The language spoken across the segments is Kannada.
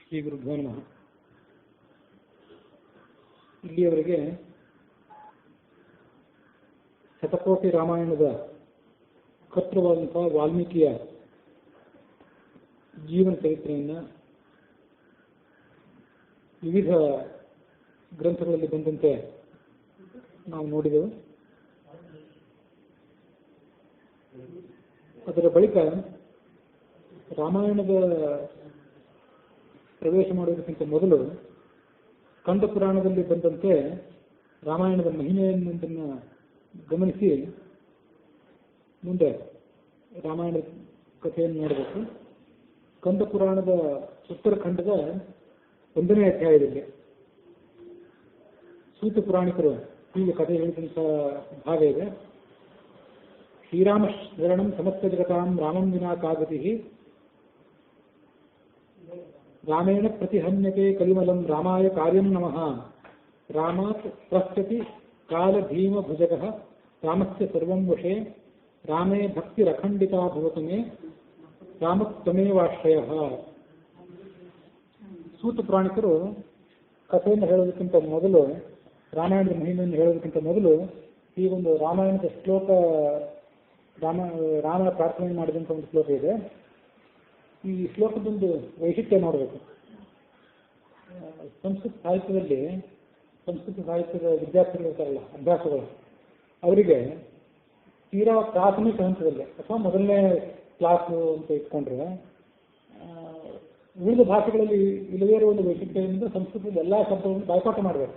ಶ್ರೀ ಗುರುಭ್ಯೋ ನಮಃ. ಇಲ್ಲಿಯವರೆಗೆ ಶತಕೋಟಿ ರಾಮಾಯಣದ ಕರ್ತೃವಾದಂತಹ ವಾಲ್ಮೀಕಿಯ ಜೀವನ ಚರಿತ್ರೆಯನ್ನು ವಿವಿಧ ಗ್ರಂಥಗಳಲ್ಲಿ ಬಂದಂತೆ ನಾವು ನೋಡಿದೆವು. ಅದರ ಬಳಿಕ ರಾಮಾಯಣದ ಪ್ರವೇಶ ಮಾಡುವುದಕ್ಕಿಂತ ಮೊದಲು ಕಂದ ಪುರಾಣದಲ್ಲಿ ಬಂದಂತೆ ರಾಮಾಯಣದ ಮಹಿಮೆಯನ್ನುವುದನ್ನು ಗಮನಿಸಿ ಮುಂದೆ ರಾಮಾಯಣದ ಕಥೆಯನ್ನು ನೋಡಬೇಕು. ಕಂದ ಪುರಾಣದ ಉತ್ತರಖಂಡದ 1ನೇ ಅಧ್ಯಾಯದಲ್ಲಿ ಸೂತ ಪುರಾಣಿಕರು ಹೀಗೆ ಕಥೆ ಹೇಳಿದಂಥ ಭಾಗ ಇದೆ. ಶ್ರೀರಾಮ ಶರಣಂ ಸಮಸ್ತ ಜಗತಾಂ ರಾಮಂ ವಿನಾ ಕಾಗತಿ ರಾಮೇಣ ಪ್ರತಿಹನ್ಯತೆ ಕಲಿಮಲಂ ರಾಮಾಯ ಕಾರ್ಯಂ ನಮಃ ರಾಮಾತ್ ಪ್ರಸ್ಥತಿ ಕಾಲ ಭೀಮ ಭುಜಗಃ ರಾಮಸ್ಯ ಸರ್ವಂ ವಶೇ ರಾಮೇ ಭಕ್ತಿರಖಂಡಿತಾ ಭವತು ಮೇ ರಾಮತ್ವಮೇವಾಶ್ರಯಃ. ಸೂತ ಪುರಾಣಿಕರು ಕಥೆಯನ್ನು ಹೇಳೋದಕ್ಕಿಂತ ಮೊದಲು, ರಾಮಾಯಣದ ಮಹಿಮೆಯನ್ನು ಹೇಳೋದಕ್ಕಿಂತ ಮೊದಲು ಈ ಒಂದು ರಾಮಾಯಣದ ಶ್ಲೋಕ, ರಾಮನ ಪ್ರಾರ್ಥನೆ ಮಾಡಿದಂಥ ಒಂದು ಶ್ಲೋಕ ಇದೆ. ಈ ಶ್ಲೋಕದೊಂದು ವೈಶಿಷ್ಟ್ಯ ನೋಡಬೇಕು. ಸಂಸ್ಕೃತ ಸಾಹಿತ್ಯದ ವಿದ್ಯಾರ್ಥಿಗಳು ಇರ್ತಾರಲ್ಲ, ಅಭ್ಯಾಸಗಳು, ಅವರಿಗೆ ತೀರಾ ಪ್ರಾಥಮಿಕ ಹಂತದಲ್ಲಿ ಅಥವಾ ಮೊದಲನೇ ಕ್ಲಾಸು ಅಂತ ಇಟ್ಕೊಂಡ್ರೆ ಉಳಿದ ಭಾಷೆಗಳಲ್ಲಿ ಇಲ್ಲವೇ ಇರುವ ಒಂದು ವೈಶಿಷ್ಟ್ಯದಿಂದ ಸಂಸ್ಕೃತದ ಎಲ್ಲ ಶಬ್ದಗಳನ್ನು ಬಾಯ್ಪಾಠ ಮಾಡಬೇಕು.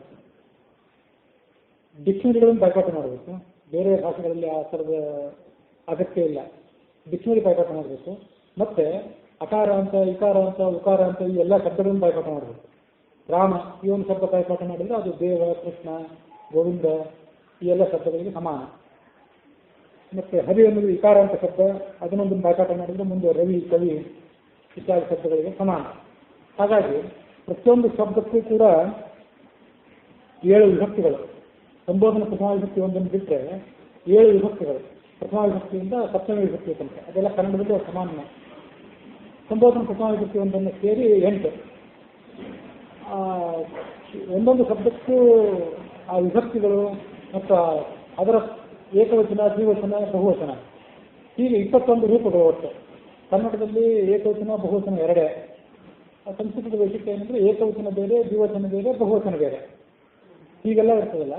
ಡಿಕ್ಷನರಿಗಳನ್ನು ಬಾಯ್ಪಾಠ ಮಾಡಬೇಕು. ಬೇರೆ ಭಾಷೆಗಳಲ್ಲಿ ಆ ಥರದ ಅಗತ್ಯ ಇಲ್ಲ. ಡಿಕ್ಷನರಿ ಬಾಯ್ಪಾಠ ಮಾಡಬೇಕು. ಮತ್ತೆ ಅಕಾರ ಅಂತ, ಇಕಾರ ಅಂತ, ಉಕಾರ ಅಂತ ಈ ಎಲ್ಲ ಶಬ್ದಗಳನ್ನು ಬಾಯ್ಪಾಠ ಮಾಡಬೇಕು. ರಾಮ ಈ ಒಂದು ಶಬ್ದ ಬಾಯ್ಪಾಠ ಮಾಡಿದರೆ ಅದು ದೇವ, ಕೃಷ್ಣ, ಗೋವಿಂದ ಈ ಎಲ್ಲ ಶಬ್ದಗಳಿಗೆ ಸಮಾನ. ಮತ್ತೆ ಹರಿ ಅನ್ನೋದು ಇಕಾರ ಅಂತ ಶಬ್ದ, ಅದನ್ನೊಂದನ್ನು ಬಾಯ್ಪಾಠ ಮಾಡಿದರೆ ಮುಂದೆ ರವಿ, ಕವಿ ಇತ್ಯಾದಿ ಶಬ್ದಗಳಿಗೆ ಸಮಾನ. ಹಾಗಾಗಿ ಪ್ರತಿಯೊಂದು ಶಬ್ದಕ್ಕೂ ಕೂಡ 7 ವಿಭಕ್ತಿಗಳು. ಸಂಬೋಧನ ಪ್ರಥಮ ವಿಭಕ್ತಿ ಒಂದನ್ನು ಬಿಟ್ಟರೆ 7 ವಿಭಕ್ತಿಗಳು. ಪ್ರಥಮ ವಿಭಕ್ತಿಯಿಂದ ಸಪ್ತಮಿ ವಿಭಕ್ತಿ ತನಕ ಅದೆಲ್ಲ ಕನ್ನಡದಲ್ಲಿ ಸಮಾನ. ಸಂಬೋಧನ ಪ್ರಥಮ ವಿಭಕ್ತಿ ಒಂದನ್ನು ಸೇರಿ 8. ಒಂದೊಂದು ಶಬ್ದಕ್ಕೂ ಆ ವಿಭಕ್ತಿಗಳು ಮತ್ತು ಅದರ ಏಕವಚನ, ದ್ವಿವಚನ, ಬಹುವಚನ ಹೀಗೆ 21 ರೂಪಗಳು ಒಟ್ಟು. ಕನ್ನಡದಲ್ಲಿ ಏಕವಚನ, ಬಹುವಚನ 2. ಸಂಸ್ಕೃತದ ವೈಶಿಷ್ಟ್ಯ ಏನಂದರೆ ಏಕವಚನ ಬೇರೆ, ದ್ವಿವಚನ ಬೇರೆ, ಬಹುವಚನ ಬೇರೆ ಹೀಗೆಲ್ಲ ಇರ್ತದಲ್ಲ.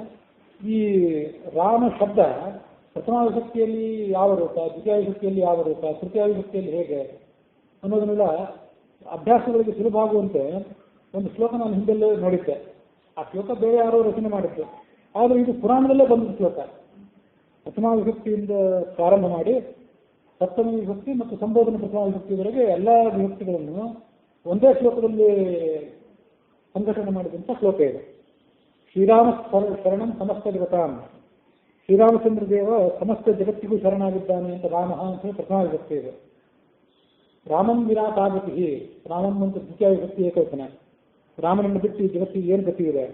ಈ ರಾಮ ಶಬ್ದ ಪ್ರಥಮ ವಿಭಕ್ತಿಯಲ್ಲಿ ಯಾವ ರೂಪ, ದ್ವಿತೀಯ ವಿಭಕ್ತಿಯಲ್ಲಿ ಯಾವ ರೂಪ, ತೃತೀಯ ವಿಭಕ್ತಿಯಲ್ಲಿ ಹೇಗೆ ಅನ್ನೋದನ್ನೆಲ್ಲ ಅಭ್ಯಾಸಗಳಿಗೆ ಸುಲಭ ಆಗುವಂತೆ ಒಂದು ಶ್ಲೋಕ ನಾನು ಹಿಂದೆಲ್ಲೇ ನೋಡಿದ್ದೆ. ಆ ಶ್ಲೋಕ ಬೇರೆ ಯಾರೋ ರಚನೆ ಮಾಡಿದ್ದು, ಆದರೆ ಇದು ಪುರಾಣದಲ್ಲೇ ಬಂದ ಶ್ಲೋಕ. ಪ್ರಥಮ ವಿಭಕ್ತಿಯಿಂದ ಪ್ರಾರಂಭ ಮಾಡಿ ಸಪ್ತಮಿ ವಿಭಕ್ತಿ ಮತ್ತು ಸಂಬೋಧನ ಪ್ರಥಮ ವಿಭಕ್ತಿವರೆಗೆ ಎಲ್ಲ ವಿಭಕ್ತಿಗಳನ್ನು ಒಂದೇ ಶ್ಲೋಕದಲ್ಲಿ ಸಂಘಟನೆ ಮಾಡಿದಂಥ ಶ್ಲೋಕ ಇದೆ. ಶ್ರೀರಾಮ ಶರಣಂ ಸಮಸ್ತ ಜಗತಾಂ, ಶ್ರೀರಾಮಚಂದ್ರ ದೇವ ಸಮಸ್ತ ಜಗತ್ತಿಗೂ ಶರಣಾಗಿದ್ದಾನೆ ಅಂತ ರಾಮ ಅಂತ ಪ್ರಥಮ ವಿಭಕ್ತಿ ಇದೆ. ರಾಮಂ ವಿನಾ ಕಾಗತಿ, ರಾಮಂ ಅಂತ ದ್ವಿತೀಯ ವಿಭಕ್ತಿ ಏಕವಚನ. ರಾಮನನ್ನು ಬಿಟ್ಟು ಈ ಜಗತ್ತಿಗೆ ಏನು ಗತಿ ಇದೆ?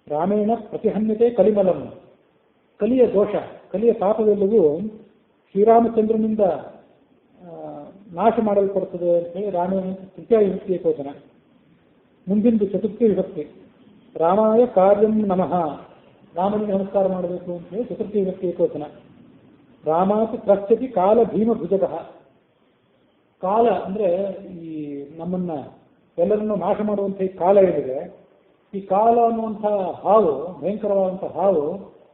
ರಾಮೇಣ ಪ್ರತಿಹನ್ಯತೆ ಕಲಿಮಲಂ, ಕಲಿಯ ದೋಷ, ಕಲಿಯ ಪಾಪವೆಲ್ಲವೂ ಶ್ರೀರಾಮಚಂದ್ರನಿಂದ ನಾಶ ಮಾಡಲ್ಪಡುತ್ತದೆ ಅಂತ ಹೇಳಿ ರಾಮೇಣ ತೃತೀಯ ವಿಭಕ್ತಿ ಏಕವಚನ. ಮುಂದಿಂದು ಚತುರ್ಥಿ ವಿಭಕ್ತಿ, ರಾಮಾಯ ಕಾರ್ಯಂ ನಮಃ, ರಾಮನಿಗೆ ನಮಸ್ಕಾರ ಮಾಡಬೇಕು ಅಂತ ಹೇಳಿ ಚತುರ್ಥಿ ವಿಭಕ್ತಿ ಏಕವಚನ. ರಾಮಾತ್ ಪ್ರಸ್ಥತಿ ಕಾಲ ಭೀಮ ಭುಜಗಃ, ಕಾಲ ಅಂದರೆ ಈ ನಮ್ಮನ್ನ ಎಲ್ಲರನ್ನು ನಾಶ ಮಾಡುವಂಥ ಈ ಕಾಲ ಏನಿದೆ, ಈ ಕಾಲ ಅನ್ನುವಂಥ ಹಾವು, ಭಯಂಕರವಾದಂಥ ಹಾವು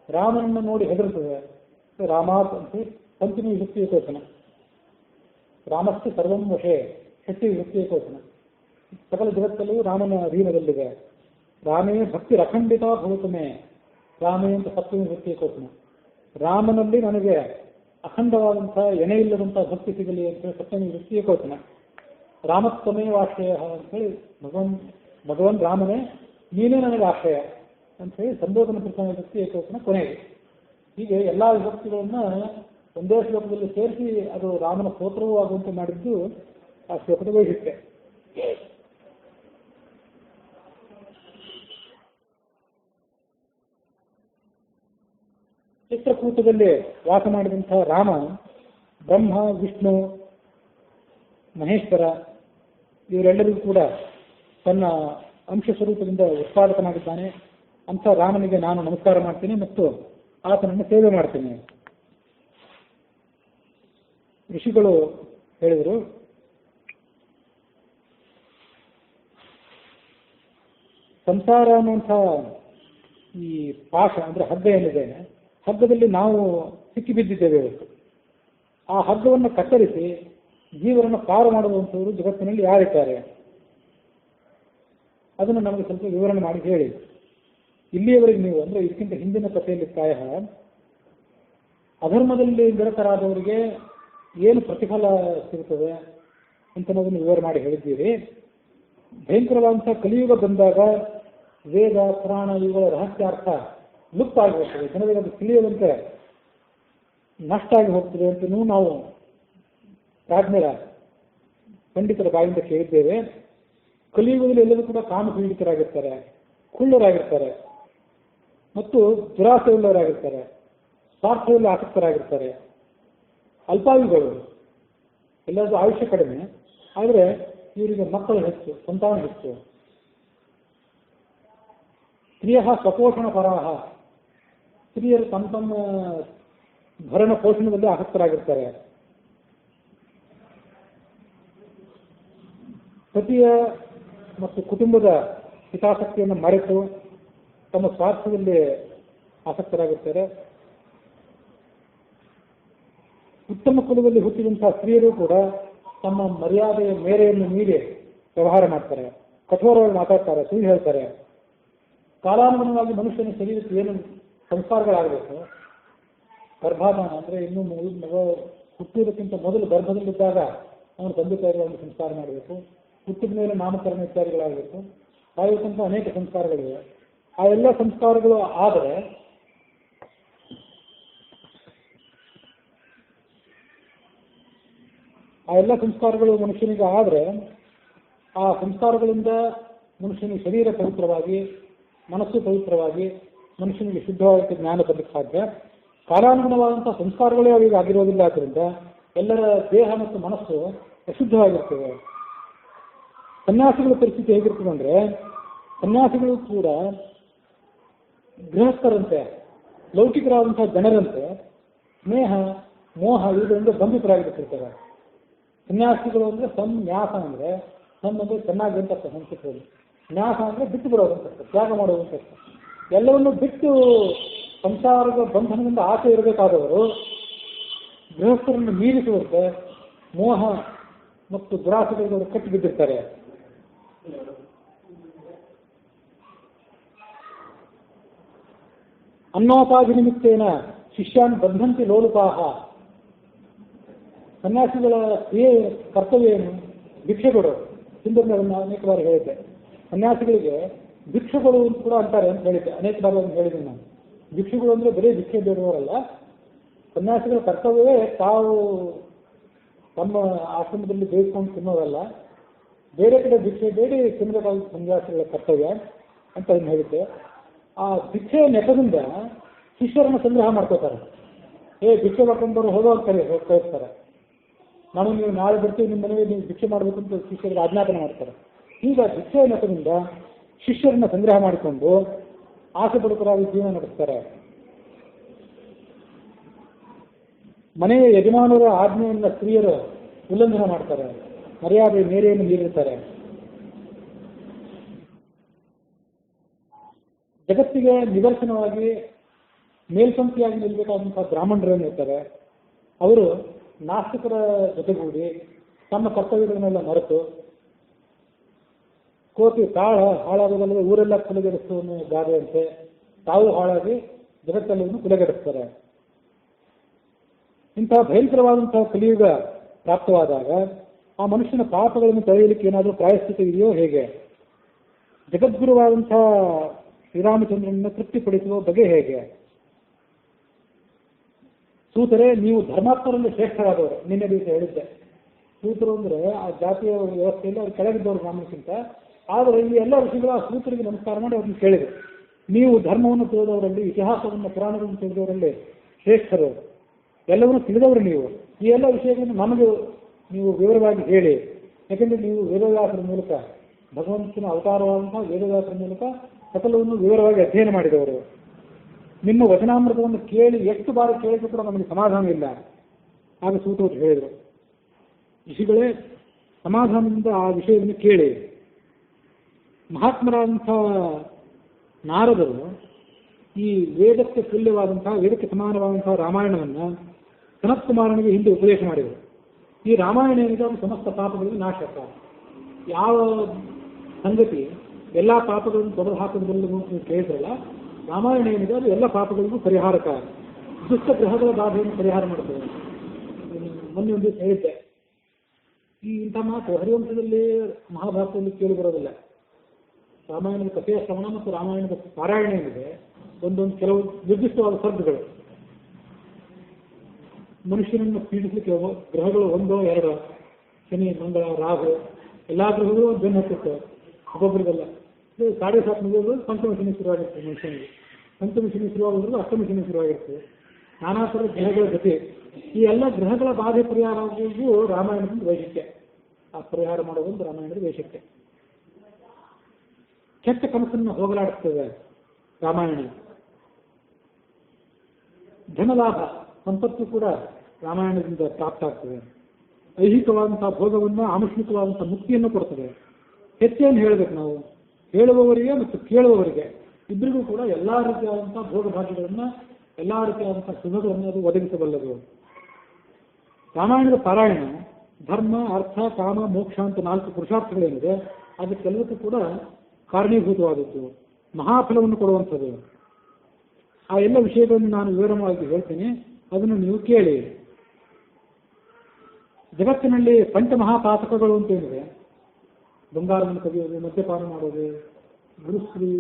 ರಾಮನನ್ನು ನೋಡಿ ಹೆದರುತ್ತದೆ. ರಾಮಾತ್ ಅಂತ ಪಂಚಮಿ ವಿಭಕ್ತಿ ಏಕವಚನ. ರಾಮಸ್ಯ ಸರ್ವಂ ವಶೇ ಷಷ್ಠಿ ವಿಭಕ್ತಿ ಏಕವಚನ. ಸಕಲ ಜಗತ್ತಲ್ಲೂ ರಾಮನ ಅಧೀನದಲ್ಲಿದೆ. ರಾಮೇ ಭಕ್ತಿ ಅಖಂಡಿತ ಭವತು ಮೇ, ರಾಮೇ ಅಂತ ಸಪ್ತಮಿ ವಿಭಕ್ತಿ ಏಕವಚನ. ರಾಮನಲ್ಲಿ ನನಗೆ ಅಖಂಡವಾದಂಥ ಎಣೆ ಇಲ್ಲದಂಥ ಭಕ್ತಿ ಸಿಗಲಿ ಅಂತೇಳಿ ಸಪ್ತಮಿ ವಿಭಕ್ತಿ ಏಕವಚನ. ರಾಮತ್ವಮೇವಾಶ್ರಯ ಅಂತೇಳಿ ಭಗವನ್ ರಾಮನೇ ನೀನೇ ನನಗೆ ಆಶ್ರಯ ಅಂಥೇಳಿ ಸಂಬೋಧನ ಪ್ರಥಮ ವಿಭಕ್ತಿ ಏಕವಚನ ಕೊನೆಗೆ. ಹೀಗೆ ಎಲ್ಲ ವಿಭಕ್ತಿಗಳನ್ನು ಒಂದೇ ಶ್ಲೋಕದಲ್ಲಿ ಸೇರಿಸಿ ಅದು ರಾಮನ ಸ್ತೋತ್ರವೂ ಆಗುವಂತೆ ಮಾಡಿದ್ದು ಆ ಶ್ಲೋಕದ ವೈಶಿಷ್ಟ್ಯ. ಚಿತ್ರಕೂಟದಲ್ಲಿ ವಾಸ ಮಾಡಿದಂತಹ ರಾಮ ಬ್ರಹ್ಮ, ವಿಷ್ಣು, ಮಹೇಶ್ವರ ಇವರೆಲ್ಲರಿಗೂ ಕೂಡ ತನ್ನ ಅಂಶ ಸ್ವರೂಪದಿಂದ ಉತ್ಪಾದಕನಾಗಿದ್ದಾನೆ. ಅಂಥ ರಾಮನಿಗೆ ನಾನು ನಮಸ್ಕಾರ ಮಾಡ್ತೀನಿ ಮತ್ತು ಆತನನ್ನು ಸೇವೆ ಮಾಡ್ತೀನಿ. ಋಷಿಗಳು ಹೇಳಿದರು, ಸಂಸಾರ ಅನ್ನುವಂಥ ಈ ಪಾಶ ಅಂದರೆ ಹಗ್ಗ ಏನಿದೆ, ಹಗ್ಗದಲ್ಲಿ ನಾವು ಸಿಕ್ಕಿಬಿದ್ದಿದ್ದೇವೆ ಇವತ್ತು. ಆ ಹಗ್ಗವನ್ನು ಕತ್ತರಿಸಿ ಜೀವನನ್ನು ಪಾರು ಮಾಡುವಂಥವರು ಜಗತ್ತಿನಲ್ಲಿ ಯಾರಿದ್ದಾರೆ? ಅದನ್ನು ನಮಗೆ ಸ್ವಲ್ಪ ವಿವರಣೆ ಮಾಡಿ ಹೇಳಿ. ಇಲ್ಲಿಯವರೆಗೆ ನೀವು ಅಂದರೆ ಇದಕ್ಕಿಂತ ಹಿಂದಿನ ಕಥೆಯಲ್ಲಿ ಪ್ರಾಯ ಅಧರ್ಮದಲ್ಲಿ ನಿರತರಾದವರಿಗೆ ಏನು ಪ್ರತಿಫಲ ಸಿಗುತ್ತದೆ ಅಂತನ್ನೋದನ್ನು ವಿವರ ಮಾಡಿ ಹೇಳಿದ್ದೀರಿ. ಭಯಂಕರವಾದಂಥ ಕಲಿಯುಗ ಬಂದಾಗ ವೇದ ಪುರಾಣ ಇವುಗಳ ರಹಸ್ಯಾರ್ಥ ಲುಪ್ತ ಆಗಿ ಹೋಗ್ತದೆ, ಜನರಿಗೆ ಅದು ತಿಳಿಯದಂತೆ ನಷ್ಟ ಆಗಿ ಹೋಗ್ತದೆ ಅಂತಲೂ ನಾವು ಪ್ರಾಜ್ಞರ ಪಂಡಿತರ ಬಾಯಿಂದ ಕೇಳಿದ್ದೇವೆ. ಕಲಿಯುಗದಲ್ಲಿ ಎಲ್ಲರೂ ಕೂಡ ಕಾಮಪೀಡಿತರಾಗಿರ್ತಾರೆ, ಕುಳ್ಳರಾಗಿರ್ತಾರೆ ಮತ್ತು ದುರಾಸೆಯುಳ್ಳವರಾಗಿರ್ತಾರೆ, ಸ್ವಾರ್ಥದಲ್ಲಿ ಆಸಕ್ತರಾಗಿರ್ತಾರೆ, ಅಲ್ಪಾಯುಗಳು, ಎಲ್ಲರಿಗೂ ಆಯುಷ್ಯ ಕಡಿಮೆ, ಆದರೆ ಇವರಿಗೆ ಮಕ್ಕಳು ಹೆಚ್ಚು, ಸಂತಾನ ಹೆಚ್ಚು. ಸ್ತ್ರೀಯ ಸ್ವಪೋಷಣ ಪರಾಹ, ಸ್ತ್ರೀಯರು ತಮ್ಮ ತಮ್ಮ ಭರಣ ಪೋಷಣದಲ್ಲಿ ಆಸಕ್ತರಾಗಿರ್ತಾರೆ. ಪತಿಯ ಮತ್ತು ಕುಟುಂಬದ ಹಿತಾಸಕ್ತಿಯನ್ನು ಮರೆತು ತಮ್ಮ ಸ್ವಾರ್ಥದಲ್ಲಿ ಆಸಕ್ತರಾಗಿರ್ತಾರೆ. ಉತ್ತಮ ಕುಲದಲ್ಲಿ ಹುಟ್ಟಿದಂತಹ ಸ್ತ್ರೀಯರು ಕೂಡ ತಮ್ಮ ಮರ್ಯಾದೆಯ ಮೇರೆಯನ್ನು ಮೀರಿ ವ್ಯವಹಾರ ಮಾಡ್ತಾರೆ, ಕಠೋರವಾಗಿ ಮಾತಾಡ್ತಾರೆ, ಸುಳ್ಳು ಹೇಳ್ತಾರೆ. ಕಾಲಾನುಗುಣವಾಗಿ ಮನುಷ್ಯನ ಶರೀರಕ್ಕೆ ಏನು ಸಂಸ್ಕಾರಗಳಾಗಬೇಕು, ಗರ್ಭಾಧಾನ ಅಂದರೆ ಇನ್ನೂ ಮಗ ಹುಟ್ಟುವುದಕ್ಕಿಂತ ಮೊದಲು ಗರ್ಭದಲ್ಲಿದ್ದಾಗ ಅವನು ತಂದೆ ತಾಯಿಗಳನ್ನು ಸಂಸ್ಕಾರ ಮಾಡಬೇಕು, ಹುಟ್ಟಿದ ಮೇಲೆ ನಾಮಕರಣ ಇತ್ಯಾದಿಗಳಾಗಬೇಕು, ಸಾಯುವಂಥ ಅನೇಕ ಸಂಸ್ಕಾರಗಳಿವೆ. ಆ ಎಲ್ಲ ಸಂಸ್ಕಾರಗಳು ಆದರೆ ಮನುಷ್ಯನಿಗೆ ಆದರೆ ಆ ಸಂಸ್ಕಾರಗಳಿಂದ ಮನುಷ್ಯನಿಗೆ ಶರೀರ ಪವಿತ್ರವಾಗಿ, ಮನಸ್ಸು ಪವಿತ್ರವಾಗಿ, ಮನುಷ್ಯನಿಗೆ ಶುದ್ಧವಾದ ಜ್ಞಾನ ಬರಲಿಕ್ಕೆ ಸಾಧ್ಯ. ಕಾಲಾನುಗುಣವಾದಂಥ ಸಂಸ್ಕಾರಗಳೇ ಅವರಿಗೆ ಆಗಿರೋದಿಲ್ಲ. ಆದ್ದರಿಂದ ಎಲ್ಲರ ದೇಹ ಮತ್ತು ಮನಸ್ಸು ಅಶುದ್ಧವಾಗಿರ್ತವೆ. ಸನ್ಯಾಸಿಗಳ ಪರಿಸ್ಥಿತಿ ಹೇಗಿರ್ತದೆ ಅಂದರೆ, ಸನ್ಯಾಸಿಗಳು ಕೂಡ ಗೃಹಸ್ಥರಂತೆ, ಲೌಕಿಕರಾದಂಥ ಜನರಂತೆ ಸ್ನೇಹ ಮೋಹ ಇವುಗಳಿಂದ ಬಂಧಿತರಾಗಿರ್ತಿರ್ತಾರೆ. ಸನ್ಯಾಸಿಗಳು ಅಂದರೆ ಸಂನ್ಯಾಸ ಅಂದರೆ ಅಂದರೆ ಚೆನ್ನಾಗಿ ಅಂತ ಸಂಸ್ಕೃತದಲ್ಲಿ, ನ್ಯಾಸ ಅಂದರೆ ಬಿಟ್ಟು ಬಿಡೋದಂತ, ತ್ಯಾಗ ಮಾಡೋದಂತ. ಎಲ್ಲವನ್ನೂ ಬಿಟ್ಟು ಸಂಸಾರದ ಬಂಧನದಿಂದ ಆಸೆ ಇರಬೇಕಾದವರು ಗೃಹಸ್ಥರನ್ನು ಮೀರಿಸುವಂತೆ ಮೋಹ ಮತ್ತು ದುರಾಸೆಗಳಿಗೆ ಕಟ್ಟಿ ಬಿದ್ದಿರ್ತಾರೆ. ಅನ್ನೋಪಾಧಿ ನಿಮಿತ್ತೇನ ಶಿಷ್ಯಾನ್ ಬಂಧಂತಿ ಲೋಲುಪಾಹ. ಸನ್ಯಾಸಿಗಳ ಕ್ರಿಯೆ ಕರ್ತವ್ಯ ಏನು? ಭಿಕ್ಷೆ ಕೊಡೋದು. ಹಿಂದೆ ಅನೇಕ ಬಾರಿ ಹೇಳಿದ್ದೆ, ಸನ್ಯಾಸಿಗಳಿಗೆ ಭಿಕ್ಷುಗಳು ಕೂಡ ಅಂತಾರೆ ಅಂತ ಹೇಳಿದ್ದೆ, ಅನೇಕ ಬಾರಿ ಅಂತ ಹೇಳಿದ್ದೀನಿ ನಾನು. ಭಿಕ್ಷುಗಳು ಅಂದರೆ ಬರೀ ಭಿಕ್ಷೆ ಬೇಡುವವರಲ್ಲ. ಸನ್ಯಾಸಿಗಳ ಕರ್ತವ್ಯವೇ ತಾವು ತಮ್ಮ ಆಶ್ರಮದಲ್ಲಿ ಬೇಯಿಸ್ಕೊಂಡು ತಿನ್ನೋದಲ್ಲ, ಬೇರೆ ಕಡೆ ಭಿಕ್ಷೆ ಬೇಡಿ ತಿನ್ನಬೇಕಾದ ಸನ್ಯಾಸಿಗಳ ಕರ್ತವ್ಯ ಅಂತ ಹೇಳಿದ್ದೆ. ಆ ಭಿಕ್ಷೆ ನೆಪದಿಂದ ಶಿಷ್ಯರನ್ನು ಸಂಗ್ರಹ ಮಾಡ್ಕೋತಾರೆ. ಭಿಕ್ಷೆ ಮಾಡ್ಕೊಂಡು ಹೋಗೋ ಅಂತ ಕಳಿಸ್ತಾರೆ. ನಾವು ನೀವು ನಾಳೆ ಬರ್ತೀವಿ, ನಿಮ್ಮ ಮನೆಗೆ ನೀವು ಭಿಕ್ಷೆ ಮಾಡಬೇಕು ಅಂತ ಶಿಷ್ಯರಿಗೆ ಆಜ್ಞಾಪನೆ ಮಾಡ್ತಾರೆ. ಈಗ ಭಿಕ್ಷೆ ನೆಪದಿಂದ ಶಿಷ್ಯರನ್ನ ಸಂಗ್ರಹ ಮಾಡಿಕೊಂಡು ಆಸೆ ಪಡುಕರಾಗಿ ಜೀವನ ನಡೆಸ್ತಾರೆ. ಮನೆಯ ಯಜಮಾನರ ಆಜ್ಞೆಯಿಂದ ಸ್ತ್ರೀಯರು ಉಲ್ಲಂಘನೆ ಮಾಡ್ತಾರೆ, ಮರ್ಯಾದೆ ಮೇರೆಯನ್ನು ಮೀರಿರ್ತಾರೆ. ಜಗತ್ತಿಗೆ ನಿದರ್ಶನವಾಗಿ ಮೇಲ್ಪಂಕ್ತಿಯಾಗಿ ನಿಲ್ಲಬೇಕಾದಂತಹ ಬ್ರಾಹ್ಮಣರೇನು ಇರ್ತಾರೆ, ಅವರು ನಾಸ್ತಿಕರ ಜೊತೆಗೂಡಿ ತಮ್ಮ ಕರ್ತವ್ಯಗಳನ್ನೆಲ್ಲ ಮರೆತು ಕೋತಿ ತಾಳ ಹಾಳಾಗೋದಲ್ಲದೆ ಊರೆಲ್ಲ ಕುಲಗೆಡಿಸುವ ಗಾದೆಯಂತೆ ತಾವು ಹಾಳಾಗಿ ಜಗತ್ತೆಲ್ಲವನ್ನು ಕುಲಗೆಡಿಸ್ತಾರೆ. ಇಂತಹ ಭಯಂಕರವಾದಂತಹ ಕಲಿಯುಗ ಪ್ರಾಪ್ತವಾದಾಗ ಆ ಮನುಷ್ಯನ ಪಾಪಗಳನ್ನು ತೊಳೆಯಲಿಕ್ಕೆ ಏನಾದರೂ ಪ್ರಾಯಶ್ಚಿತ ಇದೆಯೋ ಹೇಗೆ? ಜಗದ್ಗುರುವಾದಂತಹ ಶ್ರೀರಾಮಚಂದ್ರನನ್ನು ತೃಪ್ತಿಪಡಿಸುವ ಬಗೆ ಹೇಗೆ? ಸೂತರೇ, ನೀವು ಧರ್ಮಾತ್ಮರಲ್ಲಿ ಶ್ರೇಷ್ಠರಾದವರು. ನಿನ್ನೆ ದಿವಸ ಹೇಳಿದ್ದೆ, ಸೂತರು ಅಂದರೆ ಆ ಜಾತಿಯ ವ್ಯವಸ್ಥೆಯಲ್ಲಿ ಅವ್ರು ಕೆಳಗಿದ್ದವರು ಬ್ರಾಹ್ಮಣಕ್ಕಿಂತ. ಆದರೆ ಈ ಎಲ್ಲ ಋಷಿಗಳು ಆ ಸೂತರಿಗೆ ನಮಸ್ಕಾರ ಮಾಡಿ ಅವ್ರನ್ನ ಕೇಳಿದರು, ನೀವು ಧರ್ಮವನ್ನು ತಿಳಿದವರಲ್ಲಿ, ಇತಿಹಾಸವನ್ನು ಪುರಾಣಗಳನ್ನು ತಿಳಿದವರಲ್ಲಿ ಶ್ರೇಷ್ಠರು, ಎಲ್ಲವನ್ನು ತಿಳಿದವರು ನೀವು. ಈ ಎಲ್ಲ ವಿಷಯಗಳನ್ನು ನಮಗೆ ನೀವು ವಿವರವಾಗಿ ಹೇಳಿ. ಯಾಕೆಂದರೆ ನೀವು ವೇದವ್ಯಾಸರ ಮೂಲಕ ಭಗವಂತನ ಅವತಾರವಾದಂತಹ ವೇದವ್ಯಾಸರ ಮೂಲಕ ಸಕಲವನ್ನು ವಿವರವಾಗಿ ಅಧ್ಯಯನ ಮಾಡಿದವರು. ನಿಮ್ಮ ವಚನಾಮೃತವನ್ನು ಕೇಳಿ ಎಷ್ಟು ಬಾರಿ ಕೇಳಿದ್ರು ಕೂಡ ನಮಗೆ ಸಮಾಧಾನ ಇಲ್ಲ. ಆಗ ಸೂತವರು ಹೇಳಿದರು, ಋಷಿಗಳೇ, ಸಮಾಧಾನದಿಂದ ಆ ವಿಷಯವನ್ನು ಕೇಳಿ. ಮಹಾತ್ಮರಾದಂಥ ನಾರದರು ಈ ವೇದಕ್ಕೆ ತುಲ್ಯವಾದಂತಹ, ವೇದಕ್ಕೆ ಸಮಾನವಾದಂತಹ ರಾಮಾಯಣವನ್ನು ಸನತ್ ಕುಮಾರನಿಗೆ ಹಿಂದೆ ಉಪದೇಶ ಮಾಡಿದರು. ಈ ರಾಮಾಯಣ ಏನಿದೆ ಅದು ಸಮಸ್ತ ಪಾಪಗಳಿಗೆ ನಾಶಕ. ಯಾವ ಸಂಗತಿ ಎಲ್ಲ ಪಾಪಗಳನ್ನು ತೊಡೆದು ಹಾಕೋದ್ರಲ್ಲೂ ನೀವು ಕೇಳಿದ್ರಲ್ಲ, ರಾಮಾಯಣ ಏನಿದೆ ಅದು ಎಲ್ಲ ಪಾಪಗಳಿಗೂ ಪರಿಹಾರಕ. ದುಷ್ಟ ಗ್ರಹಗಳ ಬಾಧೆಯನ್ನು ಪರಿಹಾರ ಮಾಡುತ್ತದೆ. ಮೊನ್ನೆ ಒಂದು ದಿವಸ ಹೇಳಿದ್ದೆ, ಈ ಇಂಥ ಮಾತು ಹರಿವಂಶದಲ್ಲಿ ಮಹಾಭಾರತದಲ್ಲಿ ಕೇಳಿ ಬರೋದಿಲ್ಲ. ರಾಮಾಯಣದ ಕಥೆಯ ಶ್ರವಣ ಮತ್ತು ರಾಮಾಯಣದ ಪಾರಾಯಣ ಏನಿದೆ ಒಂದೊಂದು ಕೆಲವು ನಿರ್ದಿಷ್ಟವಾದ ಸರ್ಗಗಳು. ಮನುಷ್ಯನನ್ನು ಪೀಡಿಸಲಿಕ್ಕೆ ಗ್ರಹಗಳು ಒಂದೋ ಎರಡೋ, ಶನಿ, ಮಂಗಳ, ರಾಹು, ಎಲ್ಲ ಗ್ರಹಗಳು ಒಂದು ಬೆನ್ನು ಹತ್ತುತ್ತೆ ಒಬ್ಬೊಬ್ಬರಿಗೆಲ್ಲ. ಇದು 7.5 ಮುಗಿಯೋದು ಪಂಚಮ ಶನಿ ಶುರುವಾಗಿರ್ತದೆ ಮನುಷ್ಯನಿಗೆ. ಪಂಚಮ ಶನಿ ಶುರುವಾಗೋದ್ರೂ ಅಷ್ಟಮ ಶನಿ ಶುರುವಾಗಿರ್ತದೆ. ನಾನಾ ಥರ ಗ್ರಹಗಳ ಜೊತೆ ಈ ಎಲ್ಲ ಗ್ರಹಗಳ ಬಾಧೆ ಪರಿಹಾರ ಆಗುವುದು ರಾಮಾಯಣದ ವೈಶಿಷ್ಟ್ಯ. ಆ ಪರಿಹಾರ ಮಾಡೋದೊಂದು ರಾಮಾಯಣದ ವೈಶಿಷ್ಟ್ಯ. ಕೆಟ್ಟ ಕನಸನ್ನು ಹೋಗಲಾಡಿಸ್ತದೆ ರಾಮಾಯಣ. ಧನಲಾಭ, ಸಂಪತ್ತು ಕೂಡ ರಾಮಾಯಣದಿಂದ ಪ್ರಾಪ್ತ ಆಗ್ತದೆ. ಐಹಿಕವಾದಂತಹ ಭೋಗವನ್ನು, ಆಮುಷ್ಮಿಕವಾದಂತಹ ಮುಕ್ತಿಯನ್ನು ಕೊಡ್ತದೆ. ಹೆಚ್ಚೇನು ಹೇಳಬೇಕು ನಾವು? ಹೇಳುವವರಿಗೆ ಮತ್ತು ಕೇಳುವವರಿಗೆ ಇಬ್ಬರಿಗೂ ಕೂಡ ಎಲ್ಲ ರೀತಿಯಾದಂತಹ ಭೋಗ ಭಾಗ್ಯಗಳನ್ನು, ಎಲ್ಲ ರೀತಿಯಾದಂತಹ ಸುಖಗಳನ್ನು ಅದು ಒದಗಿಸಬಲ್ಲದು. ರಾಮಾಯಣದ ಪಾರಾಯಣ ಧರ್ಮ, ಅರ್ಥ, ಕಾಮ, ಮೋಕ್ಷ ಅಂತ 4 ಪುರುಷಾರ್ಥಗಳೇನಿದೆ ಅದಕ್ಕೆಲ್ಲದಕ್ಕೂ ಕೂಡ ಕಾರಣೀಭೂತವಾದದ್ದು, ಮಹಾಫಲವನ್ನು ಕೊಡುವಂಥದ್ದು. ಆ ಎಲ್ಲ ವಿಷಯಗಳನ್ನು ನಾನು ವಿವರವಾಗಿ ಹೇಳ್ತೀನಿ, ಅದನ್ನು ನೀವು ಕೇಳಿ. ಜಗತ್ತಿನಲ್ಲಿ ಪಂಚಮಹಾಪಾತಕಗಳು ಅಂತ ಏನಿದೆ, ಬಂಗಾರವನ್ನು ತೆಗೆಯೋದು, ಮದ್ಯಪಾನ ಮಾಡೋದು, ಗುರುಸ್ತ್ರೀ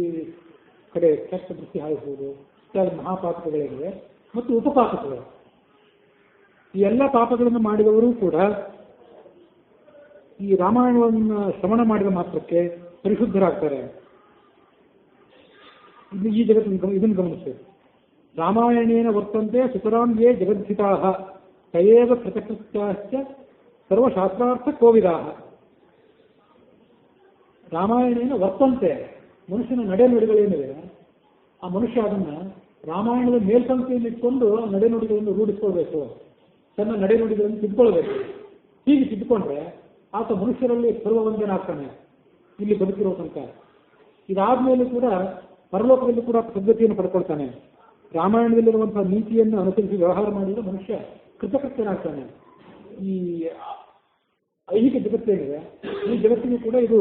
ಕಡೆ ಕೆಟ್ಟ ದೃಷ್ಟಿ ಹಾಯಿಸುವುದು ಇತ್ಯಾದಿ ಮಹಾಪಾತಕಗಳೇನಿವೆ, ಮತ್ತು ಉಪಪಾತಕಗಳು. ಈ ಎಲ್ಲ ಪಾಪಗಳನ್ನು ಮಾಡಿದವರು ಕೂಡ ಈ ರಾಮಾಯಣವನ್ನು ಶ್ರವಣ ಮಾಡಿದ ಮಾತ್ರಕ್ಕೆ ಪರಿಶುದ್ಧರಾಗ್ತಾರೆ. ಈ ಜಗತ್ತಿನ ಇದನ್ನು ಗಮನಿಸಬೇಕು. ರಾಮಾಯಣೇನ ವರ್ತಂತೆ ಸುತರಾಂ ಯೇ ಜಗದ್ಧಿತಾ ತಯೇವ ಪ್ರತ್ಯಕ್ಷ ಸರ್ವಶಾಸ್ತ್ರಾರ್ಥ ಕೋವಿದಾ. ರಾಮಾಯಣೇನ ವರ್ತಂತೆ, ಮನುಷ್ಯನ ನಡೆನುಡಿಗಳೇನಿವೆ ಆ ಮನುಷ್ಯ ಅದನ್ನು ರಾಮಾಯಣದ ಮೇಲ್ಪಂಕ್ತಿಯಲ್ಲಿ ಇಟ್ಕೊಂಡು ಆ ನಡೆನುಡಿಗಳನ್ನು ರೂಢಿಸ್ಕೊಳ್ಬೇಕು, ತನ್ನ ನಡೆನುಡಿಗಳನ್ನು ತಿದ್ಕೊಳ್ಬೇಕು. ಹೀಗೆ ತಿದ್ದುಕೊಂಡ್ರೆ ಆತ ಮನುಷ್ಯರಲ್ಲಿ ಸರ್ವವಂದನಾಗ್ತಾನೆ ಇಲ್ಲಿ ಬದುಕಿರೋ ತನಕ. ಇದಾದ್ಮೇಲೆ ಕೂಡ ಪರಲೋಕದಲ್ಲಿ ಕೂಡ ಸದ್ಗತಿಯನ್ನು ಪಡ್ಕೊಳ್ತಾನೆ. ರಾಮಾಯಣದಲ್ಲಿರುವಂತಹ ನೀತಿಯನ್ನು ಅನುಸರಿಸಿ ವ್ಯವಹಾರ ಮಾಡಿದ್ರೆ ಮನುಷ್ಯ ಕೃತಕೃತ್ಯನಾಗ್ತಾನೆ. ಈ ಐಹಿಕ ಜಗತ್ತೇನಿದೆ ಈ ಜಗತ್ತಿಗೂ ಕೂಡ ಇದು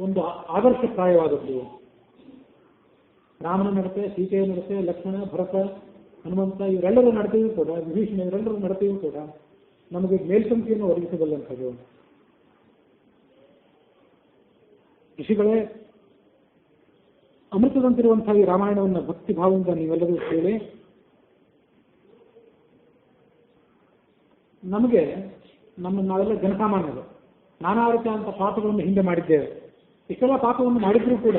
ಒಂದು ಆದರ್ಶಪ್ರಾಯವಾದದ್ದು. ರಾಮನ ನಡತೆ, ಸೀತೆಯ ನಡತೆ, ಲಕ್ಷ್ಮಣ, ಭರತ, ಹನುಮಂತ ಇವರೆಲ್ಲರ ನಡತೆಯೂ ಕೂಡ, ವಿಭೀಷಣ ಇವರೆಲ್ಲರ ನಡತೆಯೂ ಕೂಡ ನಮಗೆ ಮೇಲ್ಪಂಕ್ತಿಯನ್ನು ಒದಗಿಸಬಲ್ಲಂಥದ್ದು. ಋಷಿಗಳೇ, ಅಮೃತದಂತಿರುವಂತಹ ಈ ರಾಮಾಯಣವನ್ನು ಭಕ್ತಿ ಭಾವದಿಂದ ನೀವೆಲ್ಲರೂ ಕೇಳಿ. ನಮಗೆ ನಾವೆಲ್ಲ ಜನಸಾಮಾನ್ಯರು ನಾನಾ ರೀತಿಯಾದಂಥ ಪಾಪಗಳನ್ನು ಹಿಂದೆ ಮಾಡಿದ್ದೇವೆ. ಇಷ್ಟೆಲ್ಲ ಪಾಪವನ್ನು ಮಾಡಿದ್ರೂ ಕೂಡ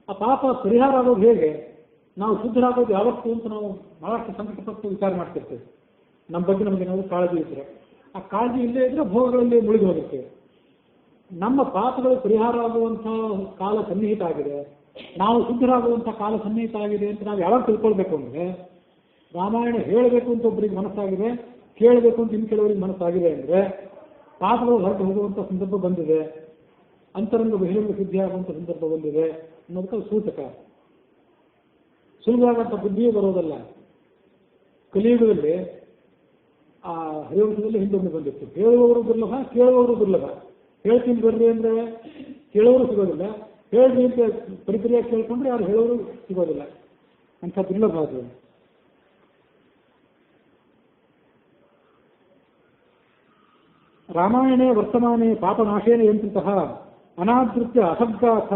ಆ ಪಾಪ ಪರಿಹಾರ ಆಗೋದು ಹೇಗೆ, ನಾವು ಶುದ್ಧರಾಗೋದು ಯಾವತ್ತು ಅಂತ ನಾವು ಬಹಳಷ್ಟು ಸಂಕಟಪಟ್ಟು ವಿಚಾರ ಮಾಡ್ತಿರ್ತೇವೆ. ನಮ್ಮ ಬಗ್ಗೆ ನಮಗೆ ನಾವು ಕಾಳಜಿ ಇದ್ರೆ, ಆ ಕಾಳಜಿ ಇಲ್ಲೇ ಇದ್ರೆ ಭೋಗಗಳಲ್ಲಿ ಮುಳುಗಿ ಹೋಗುತ್ತೇವೆ. ನಮ್ಮ ಪಾಪಗಳು ಪರಿಹಾರ ಆಗುವಂಥ ಕಾಲ ಸನ್ನಿಹಿತ ಆಗಿದೆ, ನಾವು ಶುದ್ಧರಾಗುವಂಥ ಕಾಲ ಸನ್ನಿಹಿತ ಆಗಿದೆ ಅಂತ ನಾವು ಯಾವಾಗ ತಿಳ್ಕೊಳ್ಬೇಕು ಅಂದರೆ, ರಾಮಾಯಣ ಹೇಳಬೇಕು ಅಂತ ಒಬ್ಬರಿಗೆ ಮನಸ್ಸಾಗಿದೆ, ಕೇಳಬೇಕು ಅಂತ ಇನ್ನು ಕೆಲವರಿಗೆ ಮನಸ್ಸಾಗಿದೆ ಅಂದರೆ ಪಾಪಗಳು ಹೊರಟು ಹೋಗುವಂಥ ಸಂದರ್ಭ ಬಂದಿದೆ, ಅಂತರಂಗ ಬಹಿರಂಗ ಸಿದ್ಧಿ ಆಗುವಂಥ ಸಂದರ್ಭ ಬಂದಿದೆ ಅನ್ನೋದಕ್ಕೆ ಸೂಚಕ. ಸುಲಭವಾದಂಥ ಬುದ್ಧಿಯೇ ಬರೋದಲ್ಲ. ಕಲಿಯುಗದಲ್ಲಿ ಆ ಹರಿವಂಶದಲ್ಲಿ ಹಿಂದೊಮ್ಮೆ ಬಂದಿತ್ತು, ಹೇಳುವವರು ದುರ್ಲಭ, ಕೇಳುವವರು ದುರ್ಲಭ. ಹೇಳ್ತೀನಿ ಬರ್ರಿ ಅಂದರೆ ಕೇಳೋರು ಸಿಗೋದಿಲ್ಲ, ಹೇಳ್ರಿ ಅಂತ ಪರಿಪರಿಯಾಗಿ ಕೇಳ್ಕೊಂಡ್ರೆ ಯಾರು ಹೇಳೋರು ಸಿಗೋದಿಲ್ಲ. ಅಂಥ ದುರ್ಲಭ ಅದು. ರಾಮಾಯಣೇ ವರ್ತಮಾನೆ ಪಾಪನಾಶೇನ ಯಂತ್ರಿತಃ ಅನಾದೃತ್ಯ ಅಸಬ್ದಾಥ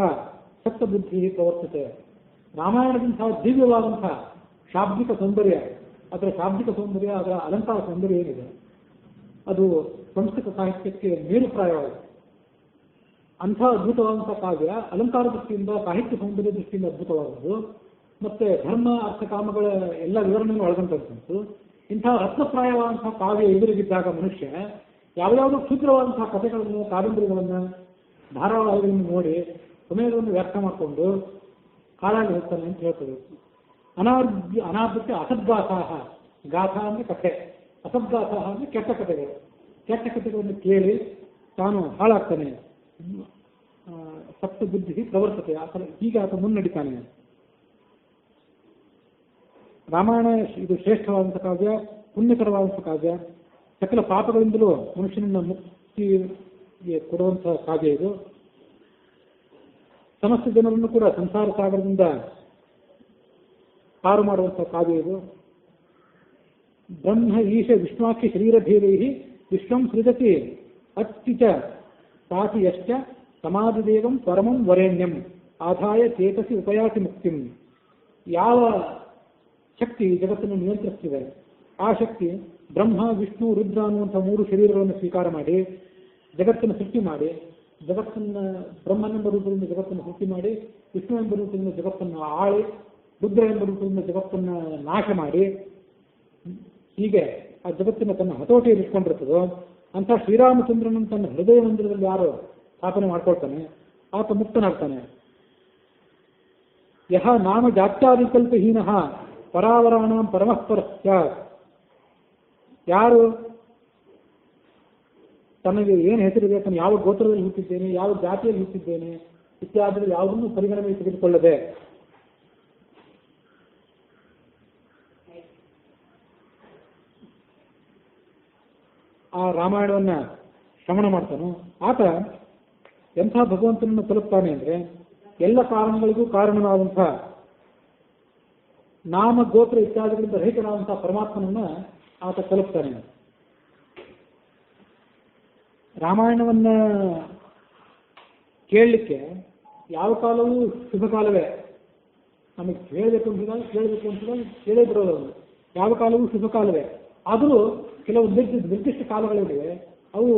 ಸಪ್ತಬುದ್ಧಿ ಪ್ರವರ್ತತೆ. ರಾಮಾಯಣದಂತಹ ದಿವ್ಯವಾದಂತಹ ಶಾಬ್ದಿಕ ಸೌಂದರ್ಯ, ಅದರ ಶಾಬ್ದಿಕ ಸೌಂದರ್ಯ, ಅದರ ಅಲಂಕಾರ ಸೌಂದರ್ಯ ಏನಿದೆ ಅದು ಸಂಸ್ಕೃತ ಸಾಹಿತ್ಯಕ್ಕೆ ಮೇರುಪ್ರಾಯವಾಗಿದೆ. ಅಂಥ ಅದ್ಭುತವಾದಂಥ ಕಾವ್ಯ ಅಲಂಕಾರ ದೃಷ್ಟಿಯಿಂದ, ಸಾಹಿತ್ಯ ಸೌಂದರ್ಯ ದೃಷ್ಟಿಯಿಂದ ಅದ್ಭುತವಾದದ್ದು, ಮತ್ತೆ ಧರ್ಮ ಅರ್ಥ ಕಾಮಗಳ ಎಲ್ಲ ವಿವರಣೆಯನ್ನು ಒಳಗೊಂಡಂಥದ್ದು. ಇಂಥ ರತ್ನಪ್ರಾಯವಾದಂತಹ ಕಾವ್ಯ ಎದುರಿಗಿದ್ದಾಗ ಮನುಷ್ಯ ಯಾವ್ಯಾವುದೋ ಕ್ಷುದ್ರವಾದಂತಹ ಕಥೆಗಳನ್ನು, ಕಾದಂಬರಿಗಳನ್ನು, ಧಾರಾವಾಹಿಗಳನ್ನು ನೋಡಿ ಸಮಯವನ್ನು ವ್ಯರ್ಥ ಮಾಡಿಕೊಂಡು ಕಾಲಾಗಿ ಹೋಗ್ತಾನೆ ಅಂತ ಹೇಳ್ತದೆ. ಅನಾರ್ಧಕ್ಕೆ ಅಸದ್ಗಾಥಾಹ, ಗಾಥಾ ಅಂದರೆ ಕಥೆ, ಅಸದ್ಗಾಥಾಹ ಅಂದರೆ ಕೆಟ್ಟ ಕಥೆಗಳು. ಕೆಟ್ಟ ಕಥೆಗಳನ್ನು ಕೇಳಿ ತಾನು ಹಾಳಾಗ್ತಾನೆ. ಸಪ್ತ ಬುದ್ಧಿ ಪ್ರವರ್ತತೆ, ಹೀಗೆ ಆತ ಮುನ್ನಡಿತಾನೆ. ರಾಮಾಯಣ ಇದು ಶ್ರೇಷ್ಠವಾದಂಥ ಕಾವ್ಯ, ಪುಣ್ಯಕರವಾದಂಥ ಕಾವ್ಯ. ಸಕಲ ಪಾಪಗಳಿಂದಲೂ ಮನುಷ್ಯನನ್ನು ಮುಕ್ತಿಗೆ ಕೊಡುವಂತಹ ಕಾವ್ಯ ಇದು. ಸಮಸ್ತ ಜನರನ್ನು ಕೂಡ ಸಂಸಾರ ಸಾಗರದಿಂದ ಪಾರು ಮಾಡುವಂತಹ ಕಾವ್ಯ ಇದು. ಬ್ರಹ್ಮ ಈಶ ವಿಷ್ಣುವಾಖ್ಯ ಶರೀರಭೇದೈ ವಿಶ್ವಂ ಸೃಜತಿ ಅತ್ಯುಚ ತಾತಿ ಯಶ್ಚ ಸಮಾಧಿದೇವಂ ಪರಮಂ ವರೇಣ್ಯಂ ಆದಾಯ ಚೇತಸಿ ಉಪಯಾತಿ ಮುಕ್ತಿಂ. ಯಾವ ಶಕ್ತಿ ಜಗತ್ತನ್ನು ನಿಯಂತ್ರಿಸ್ತಿದೆ ಆ ಶಕ್ತಿ ಬ್ರಹ್ಮ ವಿಷ್ಣು ರುದ್ರ ಅನ್ನುವಂಥ 3 ಶರೀರಗಳನ್ನು ಸ್ವೀಕಾರ ಮಾಡಿ ಜಗತ್ತನ್ನು ಸೃಷ್ಟಿ ಮಾಡಿ, ಜಗತ್ತನ್ನು ಬ್ರಹ್ಮನೆಂಬ ರೂಪದಿಂದ ಜಗತ್ತನ್ನು ಸೃಷ್ಟಿ ಮಾಡಿ, ವಿಷ್ಣು ಎಂಬ ರೂಪದಿಂದ ಜಗತ್ತನ್ನು ಆಳಿ, ರುದ್ರ ಎಂಬ ರೂಪದಿಂದ ಜಗತ್ತನ್ನು ನಾಶ ಮಾಡಿ, ಹೀಗೆ ಆ ಜಗತ್ತಿನ ತನ್ನ ಹತೋಟಿಯಲ್ಲಿ ಇಟ್ಕೊಂಡಿರ್ತದೋ ಅಂಥ ಶ್ರೀರಾಮಚಂದ್ರನನ್ನು ತನ್ನ ಹೃದಯ ಮಂದಿರದಲ್ಲಿ ಯಾರು ಸ್ಥಾಪನೆ ಮಾಡ್ಕೊಳ್ತಾನೆ ಆತ ಮುಕ್ತನಾಗ್ತಾನೆ. ಯಹ ನಾಮ ಜಾತ್ಯಾದಿಕಲ್ಪಹೀನ ಪರಾವರಾಣಾಂ ಪರಮಃಪರಸ್ಯ. ಯಾರು ತನಗೆ ಏನು ಹೆಸರಿದೆ, ತಾನು ಯಾವ ಗೋತ್ರದಲ್ಲಿ ಹುಟ್ಟಿದ್ದೇನೆ, ಯಾವ ಜಾತಿಯಲ್ಲಿ ಹುಟ್ಟಿದ್ದೇನೆ ಇತ್ಯಾದಿ ಯಾವುದನ್ನು ಪರಿಗಣನೆಗೆ ತೆಗೆದುಕೊಳ್ಳದೆ ಆ ರಾಮಾಯಣವನ್ನ ಶ್ರವಣ ಮಾಡ್ತಾನೋ ಆತ ಎಂಥ ಭಗವಂತನನ್ನು ತಲುಪ್ತಾನೆ ಅಂದರೆ ಎಲ್ಲ ಕಾರಣಗಳಿಗೂ ಕಾರಣನಾದಂಥ ನಾಮ ಗೋತ್ರ ಇತ್ಯಾದಿಗಳಿಂದ ರಹಿತನಾದಂತಹ ಪರಮಾತ್ಮನನ್ನ ಆತ ತಲುಪ್ತಾನೆ. ರಾಮಾಯಣವನ್ನ ಕೇಳಲಿಕ್ಕೆ ಯಾವ ಕಾಲವೂ ಶುಭ ಕಾಲವೇ. ನಮಗೆ ಕೇಳಬೇಕು ಅನ್ಸಿದಾಗ ಕೇಳೇ ಬಿಡೋದು. ಯಾವ ಕಾಲವೂ ಶುಭ ಕಾಲವೇ. ಆದರೂ ಕೆಲವು ನಿರ್ದಿಷ್ಟ ಕಾಲಗಳಿವೆ, ಅವು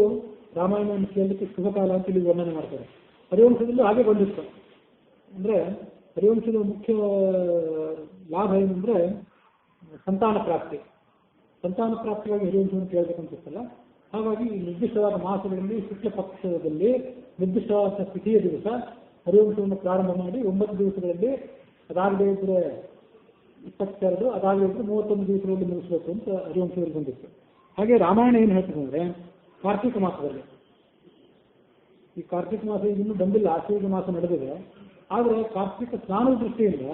ರಾಮಾಯಣವನ್ನು ಕೇಳಲಿಕ್ಕೆ ಶುಭ ಕಾಲ ಅಂತ ಇಲ್ಲಿ ವರ್ಣನೆ ಮಾಡ್ತಾರೆ. ಹರಿವಂಶದಲ್ಲೂ ಹಾಗೆ ಬಂದಿತ್ತು. ಅಂದರೆ ಹರಿವಂಶದ ಮುಖ್ಯ ಲಾಭ ಏನಂದ್ರೆ ಸಂತಾನ ಪ್ರಾಪ್ತಿ. ಸಂತಾನ ಪ್ರಾಪ್ತಿಯಾಗಿ ಹರಿವಂಶವನ್ನು ಕೇಳಬೇಕಂತಿತ್ತಲ್ಲ. ಹಾಗಾಗಿ ನಿರ್ದಿಷ್ಟವಾದ ಮಾಸಗಳಲ್ಲಿ ಶುಕ್ಲ ಪಕ್ಷದಲ್ಲಿ ನಿರ್ದಿಷ್ಟವಾದ ತಿಥಿಯ ದಿವಸ ಹರಿವಂಶವನ್ನು ಪ್ರಾರಂಭ ಮಾಡಿ 9 ದಿವಸಗಳಲ್ಲಿ, ಅದಾಗದೇ ಇದ್ರೆ 22, ಅದಾಗದೇ ಇದ್ರೆ 31 ದಿವಸಗಳಲ್ಲಿ ಮುಗಿಸಬೇಕು ಅಂತ ಹರಿವಂಶದಲ್ಲಿ ಬಂದಿತ್ತು. ಹಾಗೆ ರಾಮಾಯಣ ಏನು ಹೇಳ್ತದೆ ಅಂದರೆ ಕಾರ್ತಿಕ ಮಾಸದಲ್ಲಿ, ಈ ಕಾರ್ತಿಕ ಮಾಸ ಇನ್ನೂ ಬಂದಿಲ್ಲ, ಆಶ್ವಯುಜ ಮಾಸ ನಡೆದಿದೆ. ಆದರೆ ಕಾರ್ತಿಕ ಸ್ನಾನದ ದೃಷ್ಟಿಯಿಂದ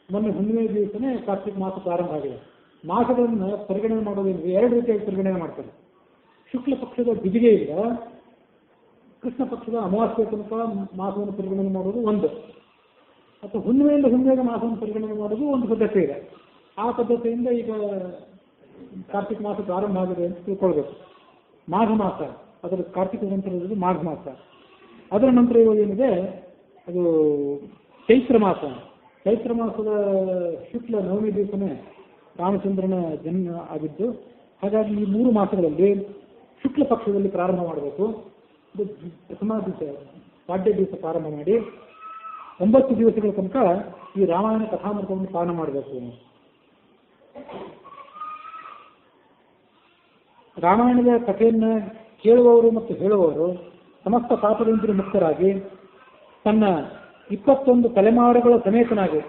ಮೊನ್ನೆ ಹುಣ್ಣಿಮೆ ದಿವಸನೇ ಕಾರ್ತಿಕ ಮಾಸ ಪ್ರಾರಂಭ ಆಗಿದೆ. ಮಾಸಗಳನ್ನು ಪರಿಗಣನೆ ಮಾಡೋದ್ರಿಂದ 2 ರೀತಿಯಾಗಿ ಪರಿಗಣನೆ ಮಾಡ್ತಾರೆ. ಶುಕ್ಲ ಪಕ್ಷದ ಬಿದಿಗೆಯಿಂದ ಕೃಷ್ಣ ಪಕ್ಷದ ಅಮಾವಾಸ್ಯೆ ತನಕ ಮಾಸವನ್ನು ಪರಿಗಣನೆ ಮಾಡೋದು ಒಂದು, ಅಥವಾ ಹುಣ್ಣಿಮೆಯಿಂದ ಹುಣ್ಣಿಮೆಗೆ ಮಾಸವನ್ನು ಪರಿಗಣನೆ ಮಾಡೋದು ಒಂದು ಪದ್ಧತಿ ಇದೆ. ಆ ಪದ್ಧತಿಯಿಂದ ಈಗ ಕಾರ್ತಿಕ ಮಾಸ ಪ್ರಾರಂಭ ಆಗಿದೆ ಅಂತ ತಿಳ್ಕೊಳ್ಬೇಕು. ಮಾಘ ಮಾಸ, ಅದರ ಕಾರ್ತಿಕ ನಂತರ ಇರೋದು ಮಾಘ ಮಾಸ. ಅದರ ನಂತರ ಇರೋದೇನಿದೆ ಅದು ಚೈತ್ರ ಮಾಸ. ಚೈತ್ರ ಮಾಸದ ಶುಕ್ಲ 9ನೇ ದಿವಸನೇ ರಾಮಚಂದ್ರನ ಜನ್ಮ ಆಗಿದ್ದು. ಹಾಗಾಗಿ ಈ 3 ಮಾಸಗಳಲ್ಲಿ ಶುಕ್ಲ ಪಕ್ಷದಲ್ಲಿ ಪ್ರಾರಂಭ ಮಾಡಬೇಕು. ಪ್ರಥಮ ದಿವಸ ಪಾಡ್ಯ ದಿವಸ ಪ್ರಾರಂಭ ಮಾಡಿ 9 ದಿವಸಗಳ ತನಕ ಈ ರಾಮಾಯಣ ಕಥಾಮೃತವನ್ನು ಪಾಲನ ಮಾಡಬೇಕು. ರಾಮಾಯಣದ ಕಥೆಯನ್ನು ಕೇಳುವವರು ಮತ್ತು ಹೇಳುವವರು ಸಮಸ್ತ ಪಾಪಗಳಿಂದ ಮುಕ್ತರಾಗಿ ತನ್ನ 21 ತಲೆಮಾರುಗಳ ಸಮೇತನಾಗಿ,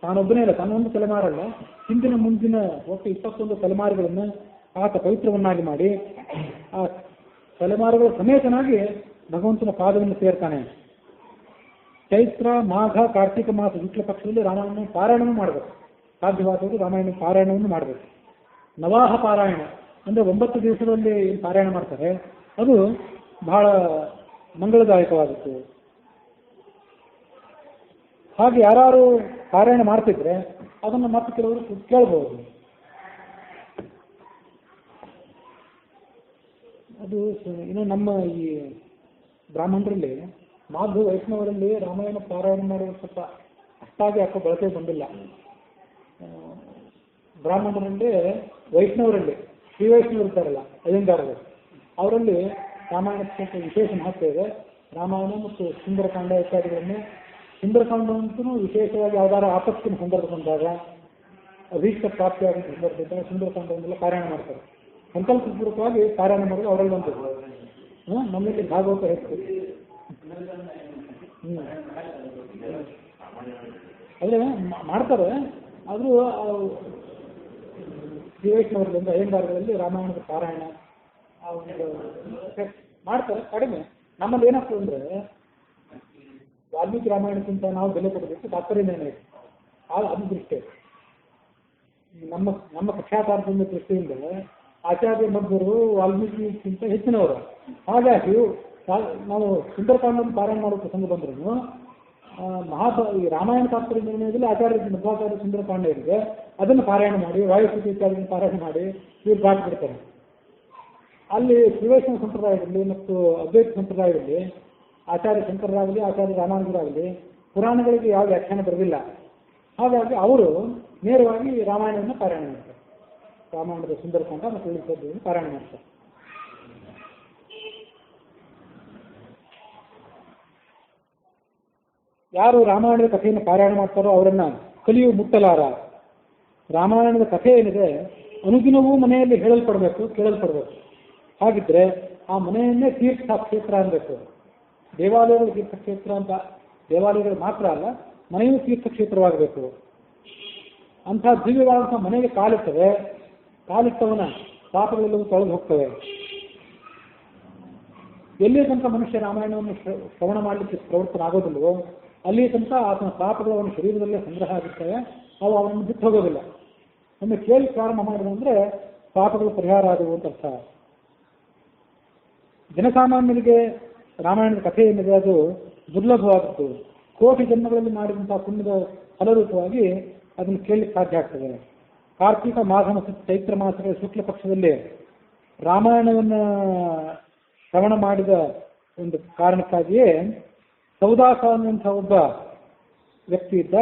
ತಾನೊಬ್ಬನೇ ಅಲ್ಲ, ತನ್ನೊಂದು ತಲೆಮಾರಲ್ಲ, ಹಿಂದಿನ ಮುಂದಿನ ಒಟ್ಟು 21 ತಲೆಮಾರುಗಳನ್ನು ಆತ ಪವಿತ್ರವನ್ನಾಗಿ ಮಾಡಿ ಆ ತಲೆಮಾರುಗಳ ಸಮೇತನಾಗಿ ಭಗವಂತನ ಪಾದವನ್ನು ಸೇರ್ತಾನೆ. ಚೈತ್ರ ಮಾಘ ಕಾರ್ತಿಕ ಮಾಸ ಶುಕ್ಲ ಪಕ್ಷದಲ್ಲಿ ರಾಮಾಯಣ ಪಾರಾಯಣವನ್ನು ಮಾಡಬೇಕು. ಸಾಧ್ಯವಾದವರು ರಾಮಾಯಣ ಪಾರಾಯಣವನ್ನು ಮಾಡಬೇಕು. ನವಾಹ ಪಾರಾಯಣ ಅಂದರೆ 9 ದಿವಸದಲ್ಲಿ ಏನು ಪಾರಾಯಣ ಮಾಡ್ತಾರೆ ಅದು ಬಹಳ ಮಂಗಳದಾಯಕವಾದದ್ದು. ಹಾಗೆ ಯಾರು ಪಾರಾಯಣ ಮಾಡ್ತಿದ್ರೆ ಅದನ್ನು ಮತ್ತೆ ಕೆಲವರು ಕೇಳಬಹುದು. ಅದು ಇನ್ನು ನಮ್ಮ ಈ ಬ್ರಾಹ್ಮಣರಲ್ಲಿ ಮಾಧವ ವೈಷ್ಣವರಲ್ಲಿ ರಾಮಾಯಣ ಪಾರಾಯಣ ಮಾಡುವ ಸ್ವಲ್ಪ ಅಷ್ಟಾಗಿ ಯಾಕೋ ಬಳಕೆ ಬಂದಿಲ್ಲ. ಬ್ರಾಹ್ಮಣರಲ್ಲಿ ವೈಷ್ಣವರಲ್ಲಿ ಶ್ರೀ ವೈಷ್ಣವರು ಇರ್ತಾರಲ್ಲ ಅಯ್ಯಂಗಾರರು, ಅವರಲ್ಲಿ ರಾಮಾಯಣಕ್ಕೆ ಸ್ವಲ್ಪ ವಿಶೇಷ ಮಹತ್ವ ಇದೆ. ರಾಮಾಯಣ ಮತ್ತು ಸುಂದರಕಾಂಡ ಇತ್ಯಾದಿಗಳನ್ನು, ಸುಂದರಕಾಂಡವಂತೂ ವಿಶೇಷವಾಗಿ ಯಾವ್ದಾರ ಆಪತ್ತಿನ ಸಂದರ್ಭ ಬಂದಾಗ, ಅಭೀಷ್ಟ ಪ್ರಾಪ್ತಿಯಾದ ಸಂದರ್ಭದಿಂದ ಸುಂದರಕಾಂಡವನ್ನೆಲ್ಲ ಪಾರಾಯಣ ಮಾಡ್ತಾರೆ. ಸಂಕಲ್ಪಪೂರ್ವಕವಾಗಿ ಪಾರಾಯಣ ಮಾಡೋದು ಅವರಲ್ಲಿ ಬಂದಿದೆ. ನಮ್ಮಲ್ಲಿ ಭಾಗವತ ಹೆಚ್ಚು. ಅದೇ ಮಾಡ್ತಾರೆ. ಆದರೂ ಶ್ರೀ ವೈಷ್ಣವರಿಂದ ಅಯ್ಯಂಗಾರಗಳಲ್ಲಿ ರಾಮಾಯಣದ ಪಾರಾಯಣ ಮಾಡ್ತಾರೆ ಕಡಿಮೆ. ನಮ್ಮಲ್ಲಿ ಏನಾಗ್ತದೆ ಅಂದರೆ ವಾಲ್ಮೀಕಿ ರಾಮಾಯಣಕ್ಕಿಂತ ನಾವು ಬೆಲೆ ಕೊಡಬೇಕು ತಾತ್ಪರ್ಯನೇ ಅದು ದೃಷ್ಟಿ. ನಮ್ಮ ಕಕ್ಷಾತಾರತಮ್ಯ ದೃಷ್ಟಿಯಿಂದ ಆಚಾರ್ಯ ಮಧ್ವರು ವಾಲ್ಮೀಕಿಗಿಂತ ಹೆಚ್ಚಿನವರು. ಹಾಗಾಗಿ ನಾವು ಸುಂದರಕಾಂಡವನ್ನು ಪಾರಾಯಣ ಮಾಡೋ ಪ್ರಸಂಗ ಬಂದ್ರೂ ಈ ರಾಮಾಯಣ ತಾತ್ಪರ್ಯ ನಿರ್ಣಯದಲ್ಲಿ ಆಚಾರ್ಯ ಮಧ್ವಾಚಾರ್ಯ ಸುಂದರಕಾಂಡ ಇದೆ, ಅದನ್ನು ಪಾರಾಯಣ ಮಾಡಿ ವಾಯುಸ್ಥಿತಿ ಇತ್ಯಾದಿಯನ್ನು ಪಾರಾಯಣ ಮಾಡಿ ಇವ್ರು ಪಾಠ ಬಿಡ್ತಾರೆ. ಅಲ್ಲಿ ಶ್ರೀವೈಷ್ಣವ ಸಂಪ್ರದಾಯದಲ್ಲಿ ಮತ್ತು ಅದ್ವೈತ ಸಂಪ್ರದಾಯದಲ್ಲಿ ಆಚಾರ್ಯ ಶಂಕರರಾಗಲಿ ಆಚಾರ್ಯ ರಾಮಾನುಜರಾಗಲಿ ಪುರಾಣಗಳಿಗೆ ಯಾವ ವ್ಯಾಖ್ಯಾನ ಬರಲಿಲ್ಲ. ಹಾಗಾಗಿ ಅವರು ನೇರವಾಗಿ ರಾಮಾಯಣವನ್ನು ಪಾರಾಯಣ ಮಾಡ್ತಾರೆ. ರಾಮಾಯಣದ ಸುಂದರಕಾಂಡ ಮತ್ತು ಉಳಿಸೋದನ್ನು ಪಾರಾಯಣ ಮಾಡ್ತಾರೆ. ಯಾರು ರಾಮಾಯಣದ ಕಥೆಯನ್ನು ಪಾರಾಯಣ ಮಾಡ್ತಾರೋ ಅವರನ್ನ ಕಲಿಯು ಮುಟ್ಟಲಾರ. ರಾಮಾಯಣದ ಕಥೆ ಏನಿದೆ ಅನುದಿನವೂ ಮನೆಯಲ್ಲಿ ಹೇಳಲ್ಪಡಬೇಕು, ಕೇಳಲ್ಪಡಬೇಕು. ಹಾಗಿದ್ರೆ ಆ ಮನೆಯನ್ನೇ ತೀರ್ಥಕ್ಷೇತ್ರ ಅನ್ಬೇಕು. ದೇವಾಲಯಗಳು ತೀರ್ಥಕ್ಷೇತ್ರ ಅಂತ ದೇವಾಲಯಗಳು ಮಾತ್ರ ಅಲ್ಲ, ಮನೆಯೂ ತೀರ್ಥಕ್ಷೇತ್ರವಾಗಬೇಕು. ಅಂಥ ದಿವ್ಯವಾದಂಥ ಮನೆಗೆ ಕಾಲಿರ್ತವೆ, ಕಾಲಿಟ್ಟವನ ಪಾಪಗಳೆಲ್ಲವೂ ತೊಳೆದು ಹೋಗ್ತವೆ. ಎಲ್ಲಿಯ ತನಕ ಮನುಷ್ಯ ರಾಮಾಯಣವನ್ನು ಶ್ರವಣ ಮಾಡಲಿಕ್ಕೆ ಪ್ರವೃತ್ತನಾಗೋದಿಲ್ಲವೋ ಅಲ್ಲಿಯ ತನಕ ಆತನ ಪಾಪಗಳು ಅವನ ಶರೀರದಲ್ಲೇ ಸಂಗ್ರಹ ಆಗುತ್ತವೆ, ಅವು ಅವನನ್ನು ಬಿಟ್ಟು ಹೋಗೋದಿಲ್ಲ. ಒಮ್ಮೆ ಕೇಳಿ ಪ್ರಾರಂಭ ಮಾಡಿದಂದ್ರೆ ಪಾಪಗಳು ಪರಿಹಾರ ಆದವು ಅಂತ ಅರ್ಥ. ಜನಸಾಮಾನ್ಯರಿಗೆ ರಾಮಾಯಣದ ಕಥೆ ಏನಿದೆ ಅದು ದುರ್ಲಭವಾದದ್ದು. ಕೋಟಿ ಜನ್ಮಗಳಲ್ಲಿ ಮಾಡಿದಂತಹ ಪುಣ್ಯದ ಫಲರೂಪವಾಗಿ ಅದನ್ನು ಕೇಳಲಿಕ್ಕೆ ಸಾಧ್ಯ ಆಗ್ತದೆ. ಕಾರ್ತಿಕ ಮಾಘ ಮತ್ತು ಚೈತ್ರ ಮಾಸಗಳ ಶುಕ್ಲ ಪಕ್ಷದಲ್ಲಿ ರಾಮಾಯಣವನ್ನು ಶ್ರವಣ ಮಾಡಿದ ಒಂದು ಕಾರಣಕ್ಕಾಗಿಯೇ ಸೌದಾಸ ಅನ್ನುವಂಥ ಒಬ್ಬ ವ್ಯಕ್ತಿ ಇದ್ದ.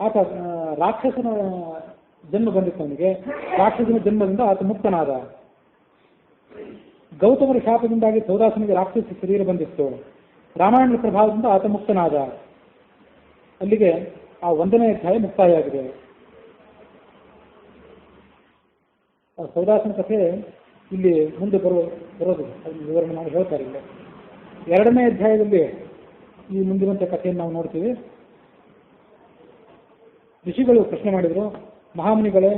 ಆತ ರಾಕ್ಷಸನ ಜನ್ಮ ಬಂದಿತ್ತು. ಅವನಿಗೆ ರಾಕ್ಷಸನ ಜನ್ಮದಿಂದ ಆತ ಮುಕ್ತನಾದ. ಗೌತಮರ ಶಾಪದಿಂದಾಗಿ ಸೌದಾಸನಿಗೆ ರಾಕ್ಷಸ ಶರೀರ ಬಂದಿತ್ತು. ರಾಮಾಯಣದ ಪ್ರಭಾವದಿಂದ ಆತ ಮುಕ್ತನಾದ. ಅಲ್ಲಿಗೆ ಆ 1ನೇ ಅಧ್ಯಾಯ ಮುಕ್ತಾಯ ಆಗಿದೆ. ಸೌದಾಸನ ಕಥೆ ಇಲ್ಲಿ ಮುಂದೆ ಬರೋದು ಅದನ್ನು ವಿವರಣೆ ಮಾಡಿ ಹೇಳ್ತಾರೆ. ಇಲ್ಲ 2ನೇ ಅಧ್ಯಾಯದಲ್ಲಿ ಈ ಮುಂದಿರುವಂಥ ಕಥೆಯನ್ನು ನಾವು ನೋಡ್ತೀವಿ. ಋಷಿಗಳು ಪ್ರಶ್ನೆ ಮಾಡಿದರು, ಮಹಾಮುನಿಗಳೇ,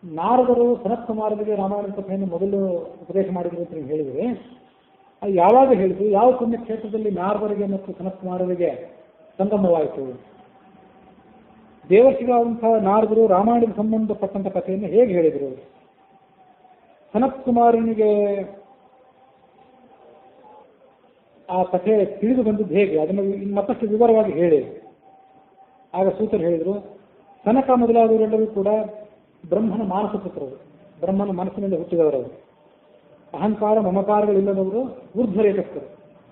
ನಾರದರು ಸನತ್ ಕುಮಾರರಿಗೆ ರಾಮಾಯಣ ಕಥೆಯನ್ನು ಮೊದಲು ಉಪದೇಶ ಮಾಡಿದ್ರು ಅಂತ ನೀವು ಹೇಳಿದರೆ, ಅದು ಯಾವಾಗ ಹೇಳಿದ್ರು? ಯಾವ ಪುಣ್ಯಕ್ಷೇತ್ರದಲ್ಲಿ ನಾರದರಿಗೆ ಮತ್ತು ಸನತ್ ಕುಮಾರರಿಗೆ ಸಂಗಮವಾಯಿತು? ದೇವರ್ಷಿಗಳಾದಂತಹ ನಾರದರು ರಾಮಾಯಣಕ್ಕೆ ಸಂಬಂಧಪಟ್ಟಂಥ ಕಥೆಯನ್ನು ಹೇಗೆ ಹೇಳಿದರು? ಸನತ್ ಕುಮಾರನಿಗೆ ಆ ಕಥೆ ತಿಳಿದು ಬಂದದ್ದು ಹೇಗೆ? ಅದನ್ನು ಮತ್ತಷ್ಟು ವಿವರವಾಗಿ ಹೇಳಿ. ಆಗ ಸೂತರು ಹೇಳಿದರು, ಸನಕ ಮೊದಲಾದವರೆಲ್ಲರೂ ಕೂಡ ಬ್ರಹ್ಮನ ಮಾನಸ ಪುತ್ರರು, ಬ್ರಹ್ಮನ ಮನಸ್ಸಿನಿಂದ ಹುಟ್ಟಿದವರವರು. ಅಹಂಕಾರ ಮಮಕಾರಗಳಿಲ್ಲದವರು, ಊರ್ಧ್ವರೇತಸ್ಥರು,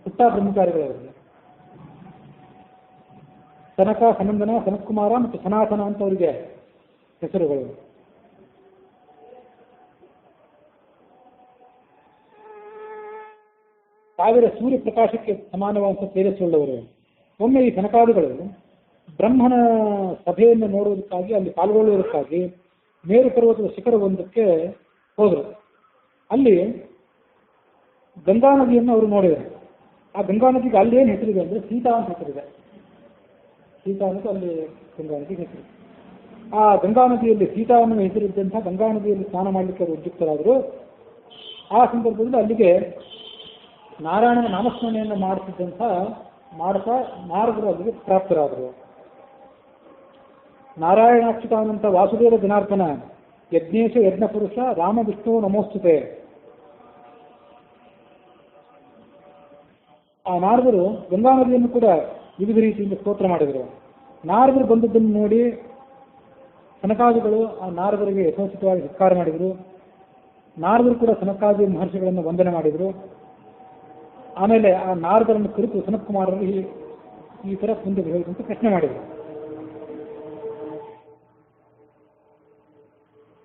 ಹುಟ್ಟ ಬ್ರಹ್ಮಚಾರಿಗಳವರು. ಸನಕ, ಸನಂದನ, ಸನತ್ಕುಮಾರ ಮತ್ತು ಸನಾತನ ಅಂತವರಿಗೆ ಹೆಸರುಗಳು. ಸಾವಿರ ಸೂರ್ಯ ಪ್ರಕಾಶಕ್ಕೆ ಸಮಾನವಾದಂಥ ತೇಜಸ್ಸುಳ್ಳವರು. ಒಮ್ಮೆ ಈ ಸನಕಾದಿಗಳು ಬ್ರಹ್ಮನ ಸಭೆಯನ್ನು ನೋಡುವುದಕ್ಕಾಗಿ, ಅಲ್ಲಿ ಪಾಲ್ಗೊಳ್ಳುವುದಕ್ಕಾಗಿ ಮೇರು ಪರ್ವತದ ಶಿಖರವೊಂದಕ್ಕೆ ಹೋದರು. ಅಲ್ಲಿ ಗಂಗಾ ನದಿಯನ್ನು ಅವರು ನೋಡಿದರು. ಆ ಗಂಗಾ ನದಿಗೆ ಅಲ್ಲಿ ಏನು ಹೆಸರಿದೆ ಅಂದರೆ ಸೀತಾ ಅಂತ ಹೆಸರಿದೆ. ಸೀತಾ ಅನ್ನೋದು ಅಲ್ಲಿ ಗಂಗಾ ನದಿಗೆ ಹೆಸರು. ಆ ಗಂಗಾ ನದಿಯಲ್ಲಿ ಸೀತಾ ಅನ್ನೋ ಹೆಸರಿದ್ದಂಥ ಗಂಗಾ ನದಿಯಲ್ಲಿ ಸ್ನಾನ ಮಾಡಲಿಕ್ಕೆ ಅವರು ಉದ್ಯುಕ್ತರಾದರು. ಆ ಸಂದರ್ಭದಲ್ಲಿ ಅಲ್ಲಿಗೆ ನಾರಾಯಣನ ನಾಮಸ್ಮರಣೆಯನ್ನು ಮಾಡ್ತಾ ನಾರದರು ಅಲ್ಲಿಗೆ ಪ್ರಾಪ್ತರಾದರು. ನಾರಾಯಣಾಚ್ಯುತಾನಂತ ವಾಸುದೇವ ಜನಾರ್ದನ ಯಜ್ಞೇಶ ಯಜ್ಞ ಪುರುಷ ರಾಮ ವಿಷ್ಣು ನಮೋಸ್ತುತೆ. ಆ ನಾರದರು ಗಂಗಾ ನದಿಯನ್ನು ಕೂಡ ವಿವಿಧ ರೀತಿಯಿಂದ ಸ್ತೋತ್ರ ಮಾಡಿದರು. ನಾರದರು ಬಂದದ್ದನ್ನು ನೋಡಿ ಸನಕಾದಿಗಳು ಆ ನಾರದರಿಗೆ ಯಥೋಚಿತವಾಗಿ ಧಿಕ್ಕಾರ ಮಾಡಿದರು. ನಾರದರು ಕೂಡ ಸನಕಾದಿ ಮಹರ್ಷಿಗಳನ್ನು ವಂದನೆ ಮಾಡಿದರು. ಆಮೇಲೆ ಆ ನಾರದರನ್ನು ಕುರಿತು ಸನತ್ಕುಮಾರರು ಈ ಥರ ಮುಂದೆ ಹೇಳುವಂತ ಪ್ರಶ್ನೆ ಮಾಡಿದರು.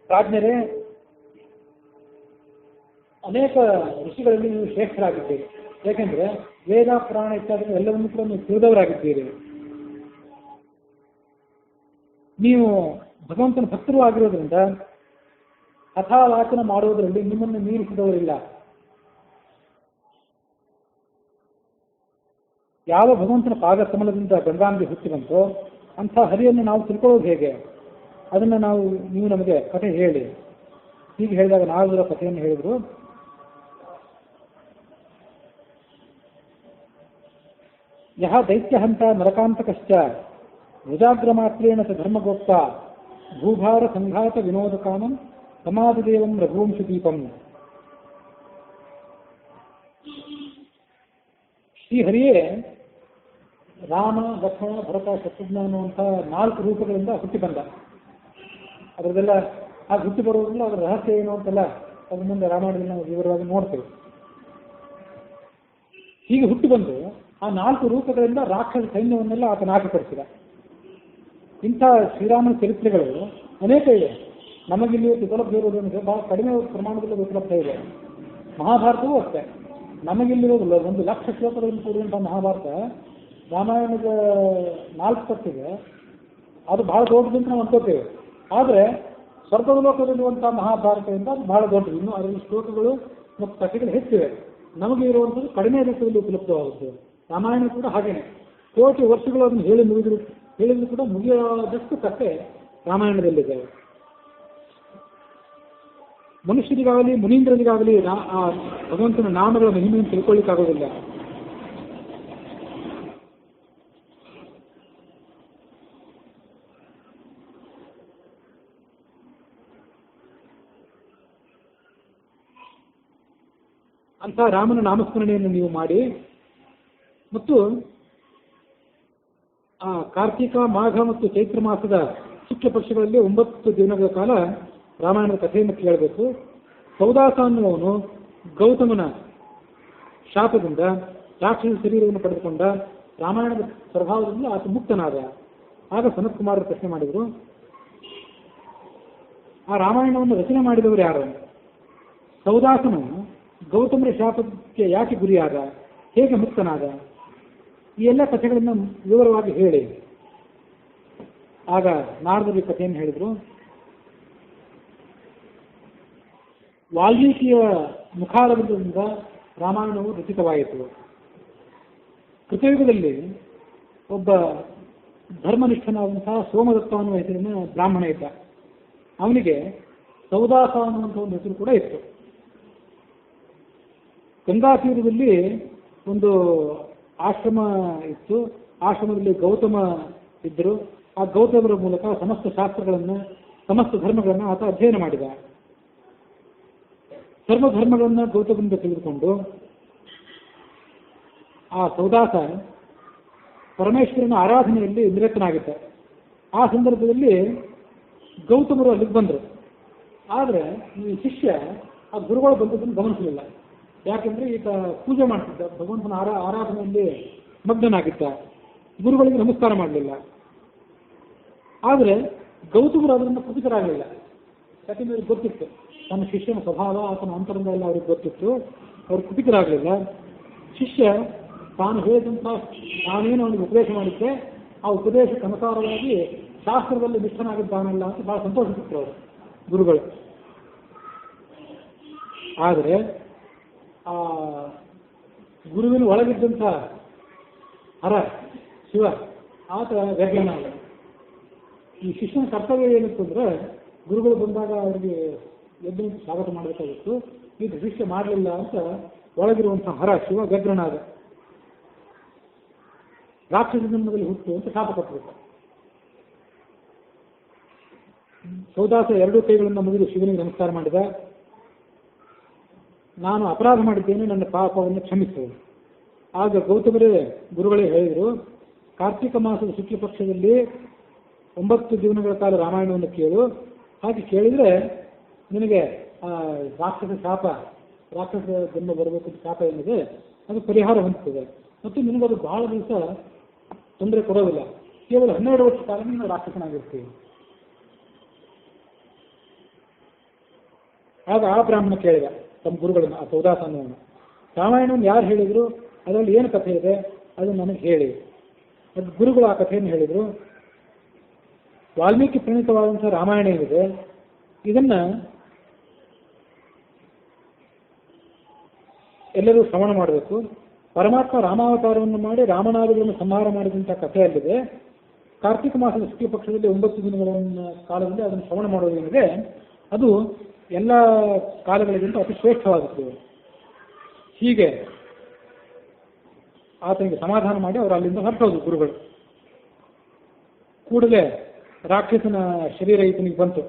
ರಾಜ್ಞರೇ, ಅನೇಕ ಋಷಿಗಳಲ್ಲಿ ನೀವು ಶ್ರೇಷ್ಠರಾಗಿದ್ದೀರಿ. ಯಾಕೆಂದ್ರೆ ವೇದ ಪುರಾಣ ಇತ್ಯಾದಿ ಎಲ್ಲವನ್ನೂ ಕೂಡ ನೀವು ತಿಳಿದವರಾಗಿದ್ದೀರಿ. ನೀವು ಭಗವಂತನ ಭಕ್ತರು ಆಗಿರೋದ್ರಿಂದ ಕಥಾವಾಚನ ಮಾಡುವುದರಲ್ಲಿ ನಿಮ್ಮನ್ನು ಮೀರಿಸಿದವರಿಲ್ಲ. ಯಾವ ಭಗವಂತನ ಪಾದ ಕಮಲದಿಂದ ಗಂಗಾಂಬಿ ಹುಟ್ಟಿ ಬಂತೋ ಅಂಥ ಹರಿಯನ್ನು ನಾವು ತಿಳ್ಕೊಳ್ಳೋದು ಹೇಗೆ? ಅದನ್ನು ನೀವು ನಮಗೆ ಕಥೆ ಹೇಳಿ. ಹೀಗೆ ಹೇಳಿದಾಗ ನಾರದರ ಕಥೆಯನ್ನು ಹೇಳಿದರು. ಯಹ ದೈತ್ಯಹಂತ ನರಕಾಂತಕಶ್ಚ ಭುಜಾಗ್ರಮಾತ್ರೇಣ ಸ ಧರ್ಮಗೋಪ್ತ ಭೂಭಾರ ಸಂಘಾತ ವಿನೋದ ಕಾಮಂ ಸಮಾಧಿದೇವಂ ರಘುವಂಶದೀಪಂ. ಶ್ರೀಹರಿಯೇ ರಾಮ, ಲಕ್ಷ್ಮಣ, ಭರತ, ಶತ್ರುಘ್ನ ಅನ್ನುವಂಥ 4 ರೂಪಗಳಿಂದ ಹುಟ್ಟಿ ಬಂದ. ಅದರದೆಲ್ಲ ಆಗ ಹುಟ್ಟಿ ಬರೋದ್ರಿಂದ ಅದರ ರಹಸ್ಯ ಏನು ಅಂತೆಲ್ಲ ಅದ್ರ ಮುಂದೆ ರಾಮಾಯಣದಲ್ಲಿ ನಾವು ವಿವರವಾಗಿ ನೋಡ್ತೇವೆ. ಹೀಗೆ ಹುಟ್ಟಿ ಬಂದು ಆ 4 ರೂಪಗಳಿಂದ ರಾಕ್ಷಸ ಸೈನ್ಯವನ್ನೆಲ್ಲ ಆತ ನಾಶಪಡಿಸಿದ. ಇಂಥ ಶ್ರೀರಾಮನ ಚರಿತ್ರೆಗಳು ಅನೇಕ ಇದೆ. ನಮಗಿಲ್ಲಿ ಉಪಲಬ್ಧ ಇರೋದು ಬಹಳ ಕಡಿಮೆ ಪ್ರಮಾಣದಲ್ಲಿ ಉಪಲಬ್ಧ ಇದೆ. ಮಹಾಭಾರತವೂ ಅಷ್ಟೇ. ನಮಗಿಲ್ಲಿರೋದಿಲ್ಲ 1,00,000 ಶ್ಲೋಕಗಳಿಂದ ಕೂಡಿದಂಥ ಮಹಾಭಾರತ ರಾಮಾಯಣದ 4 ಪಟ್ಟಿಗೆ ಅದು ಬಹಳ ದೊಡ್ಡದಂತ ನಾವು ಅನ್ಕೋತೇವೆ. ಆದರೆ ಸ್ವರ್ಗದ ಲೋಕದಲ್ಲಿರುವಂಥ ಮಹಾಭಾರತದಿಂದ ಅದು ಬಹಳ ದೊಡ್ಡದು. ಇನ್ನು ಅದರಲ್ಲಿ ಶ್ಲೋಕಗಳು ಮತ್ತು ಕಥೆಗಳು ಹೆಚ್ಚಿವೆ. ನಮಗೆ ಇರುವಂಥದ್ದು ಕಡಿಮೆ ರೂಪದಲ್ಲಿ ಉಪಲಬ್ಧವಾಗುತ್ತೆ. ರಾಮಾಯಣ ಕೂಡ ಹಾಗೇನೆ. ಕೋಟಿ ವರ್ಷಗಳು ಅದನ್ನು ಹೇಳಿದ್ರು ಕೂಡ ಮುಗಿಯೋದಷ್ಟು ಕಥೆ ರಾಮಾಯಣದಲ್ಲಿದೆ. ಮನುಷ್ಯರಿಗಾಗಲಿ ಮುನೀಂದ್ರರಿಗಾಗಲಿ ಆ ಭಗವಂತನ ನಾಮಗಳ ಮಹಿಮೆಯನ್ನು ತಿಳ್ಕೊಳ್ಳಿಕ್ಕಾಗೋದಿಲ್ಲ. ಅಂತ ರಾಮನ ನಾಮಸ್ಮರಣೆಯನ್ನು ನೀವು ಮಾಡಿ ಮತ್ತು ಆ ಕಾರ್ತಿಕ, ಮಾಘ ಮತ್ತು ಚೈತ್ರ ಮಾಸದ ಶುಕ್ಲ ಪಕ್ಷಗಳಲ್ಲಿ 9 ದಿನಗಳ ಕಾಲ ರಾಮಾಯಣದ ಕಥೆಯನ್ನು ಕೇಳಬೇಕು. ಸೌದಾಸ ಅನ್ನುವನು ಗೌತಮನ ಶಾಪದಿಂದ ರಾಕ್ಷಸ ಶರೀರವನ್ನು ಪಡೆದುಕೊಂಡ. ರಾಮಾಯಣದ ಪ್ರಭಾವದಿಂದ ಆತ ಮುಕ್ತನಾದ. ಆಗ ಸನತ್ ಕುಮಾರರು ಪ್ರಶ್ನೆ ಮಾಡಿದರು, ಆ ರಾಮಾಯಣವನ್ನು ರಚನೆ ಮಾಡಿದವರು ಯಾರು? ಸೌದಾಸನು ಗೌತಮರ ಶಾಪಕ್ಕೆ ಯಾಕೆ ಗುರಿಯಾದ? ಹೇಗೆ ಮುಕ್ತನಾದ? ಈ ಎಲ್ಲ ಕಥೆಗಳನ್ನು ವಿವರವಾಗಿ ಹೇಳಿ. ಆಗ ನಾರದರು ಈ ಕಥೆಯನ್ನು ಹೇಳಿದರು. ವಾಲ್ಮೀಕಿಯ ಮುಖಾರವಿಂದದಿಂದ ರಾಮಾಯಣವು ರಚಿತವಾಯಿತು. ಕೃತಯುಗದಲ್ಲಿ ಒಬ್ಬ ಧರ್ಮನಿಷ್ಠನಾದಂತಹ ಸೋಮದತ್ತ ಅನ್ನುವ ಹೆಸರಿನ ಬ್ರಾಹ್ಮಣ ಇದ್ದ. ಅವನಿಗೆ ಸೌದಾಸ ಅನ್ನುವಂಥ ಒಂದು ಹೆಸರು ಕೂಡ ಇತ್ತು. ಗಂಗಾ ತೀರದಲ್ಲಿ ಒಂದು ಆಶ್ರಮ ಇತ್ತು. ಆಶ್ರಮದಲ್ಲಿ ಗೌತಮ ಇದ್ದರು. ಆ ಗೌತಮರ ಮೂಲಕ ಸಮಸ್ತ ಶಾಸ್ತ್ರಗಳನ್ನು, ಸಮಸ್ತ ಧರ್ಮಗಳನ್ನು ಆತ ಅಧ್ಯಯನ ಮಾಡಿದ. ಸರ್ವಧರ್ಮಗಳನ್ನು ಗೌತಮರಿಂದ ತಿಳಿದುಕೊಂಡು ಆ ಸೌದಾಸ ಪರಮೇಶ್ವರನ ಆರಾಧನೆಯಲ್ಲಿ ನಿರತನಾಗಿದ್ದ. ಆ ಸಂದರ್ಭದಲ್ಲಿ ಗೌತಮರು ಅಲ್ಲಿಗೆ ಬಂದರು. ಆದರೆ ಈ ಶಿಷ್ಯ ಆ ಗುರುಗಳು ಬಂದದ್ದನ್ನು ಗಮನಿಸಲಿಲ್ಲ. ಯಾಕೆಂದ್ರೆ ಈಗ ಪೂಜೆ ಮಾಡ್ತಿದ್ದ, ಭಗವಂತನ ಆರಾಧನೆಯಲ್ಲಿ ಮಗ್ನನಾಗಿದ್ದ. ಗುರುಗಳಿಗೆ ನಮಸ್ಕಾರ ಮಾಡಲಿಲ್ಲ. ಆದರೆ ಗೌತಮರು ಅದರಿಂದ ಕುಪಿತರಾಗಲಿಲ್ಲ. ಯಾಕೆಂದ್ರೆ ಅವ್ರಿಗೆ ಗೊತ್ತಿತ್ತು ತನ್ನ ಶಿಷ್ಯನ ಸ್ವಭಾವ, ಆತನ ಅಂತರಂಗ ಎಲ್ಲ ಅವ್ರಿಗೆ ಗೊತ್ತಿತ್ತು. ಅವ್ರು ಕುಪಿತರಾಗಲಿಲ್ಲ. ಶಿಷ್ಯ ತಾನು ಹೇಳಿದಂಥ ನಾನೇನು ಅವನಿಗೆ ಉಪದೇಶ ಮಾಡಿದ್ದೆ ಆ ಉಪದೇಶಕ್ಕೆ ಅನುಸಾರವಾಗಿ ಶಾಸ್ತ್ರದಲ್ಲಿ ನಿಷ್ಠನಾಗಿದ್ದಾನಲ್ಲ ಅಂತ ಬಹಳ ಸಂತೋಷಿಸಿದ್ರು ಅವರು ಗುರುಗಳು. ಆದರೆ ಆ ಗುರುವಿನ ಒಳಗಿದ್ದಂಥ ಹರ ಶಿವ ಆತ ವ್ಯಗ್ರನಾದ. ಈ ಶಿಷ್ಯನ ಕರ್ತವ್ಯ ಏನಿತ್ತಂದ್ರೆ ಗುರುಗಳು ಬಂದಾಗ ಅವರಿಗೆ ಎದ್ದು ಸ್ವಾಗತ ಮಾಡಬೇಕಾಗಿತ್ತು. ಈಗ ಶಿಷ್ಯ ಮಾಡಲಿಲ್ಲ ಅಂತ ಒಳಗಿರುವಂಥ ಹರ ಶಿವ ವ್ಯಗ್ರನಾದ. ರಾಕ್ಷಸ ಜನ್ಮದಲ್ಲಿ ಹುಟ್ಟು ಅಂತ ಶಾಪ ಕೊಟ್ಟಬಿಟ್ಟ. ಸೌದಾಸ 2 ಕೈಗಳಿಂದ ಮುಗಿದು ಶಿವನಿಗೆ ನಮಸ್ಕಾರ ಮಾಡಿದ. ನಾನು ಅಪರಾಧ ಮಾಡಿದ್ದೇನೆ, ನನ್ನ ಪಾಪವನ್ನು ಕ್ಷಮಿಸು. ಆಗ ಗೌತಮರೇ ಗುರುಗಳೇ ಹೇಳಿದರು, ಕಾರ್ತಿಕ ಮಾಸದ ಶುಕ್ಲ ಪಕ್ಷದಲ್ಲಿ 9 ದಿನಗಳ ಕಾಲ ರಾಮಾಯಣವನ್ನು ಕೇಳು. ಹಾಗೆ ಕೇಳಿದರೆ ನಿನಗೆ ರಾಕ್ಷಸ ಶಾಪ, ರಾಕ್ಷಸ ಜನ್ಮ ಬರಬೇಕು ಶಾಪ ಏನಿದೆ ಅದು ಪರಿಹಾರ ಹೊಂದುತ್ತದೆ ಮತ್ತು ನಿನಗದು ಬಹಳ ದಿವಸ ತೊಂದರೆ ಕೊಡೋದಿಲ್ಲ. ಕೇವಲ 12 ವರ್ಷ ಕಾಲ ನೀನು ರಾಕ್ಷಸನಾಗಿರ್ತೀವಿ. ಆಗ ಆ ಬ್ರಾಹ್ಮಣ ಕೇಳಿದ ತಮ್ಮ ಗುರುಗಳನ್ನ, ಆ ಸೌದಾಸ ಅನ್ನೋನು, ರಾಮಾಯಣವನ್ನು ಯಾರು ಹೇಳಿದ್ರು, ಅದರಲ್ಲಿ ಏನು ಕಥೆ ಇದೆ ಅದನ್ನು ನನಗೆ ಹೇಳಿ. ಅದು ಗುರುಗಳು ಆ ಕಥೆಯನ್ನು ಹೇಳಿದರು. ವಾಲ್ಮೀಕಿ ಪ್ರಣೀತವಾದಂಥ ರಾಮಾಯಣ ಏನಿದೆ ಇದನ್ನ ಎಲ್ಲರೂ ಶ್ರವಣ ಮಾಡಬೇಕು. ಪರಮಾತ್ಮ ರಾಮಾವತಾರವನ್ನು ಮಾಡಿ ರಾಮನಾದಿಗಳನ್ನು ಸಂಹಾರ ಮಾಡಿದಂಥ ಕಥೆಯಲ್ಲಿದೆ. ಕಾರ್ತಿಕ ಮಾಸದ ಶುಕ್ಲ ಪಕ್ಷದಲ್ಲಿ 9 ದಿನಗಳ ಕಾಲದಲ್ಲಿ ಅದನ್ನು ಶ್ರವಣ ಮಾಡೋದೇನಿದೆ ಅದು ಎಲ್ಲ ಕಾಲಗಳಿಗಿಂತ ಅತಿ ಶ್ರೇಷ್ಠವಾಗುತ್ತದೆ. ಹೀಗೆ ಆತನಿಗೆ ಸಮಾಧಾನ ಮಾಡಿ ಅವರು ಅಲ್ಲಿಂದ ಹೊರಟೋದು ಗುರುಗಳು. ಕೂಡಲೇ ರಾಕ್ಷಸನ ಶರೀರ ಈತನಿಗೆ ಬಂತು.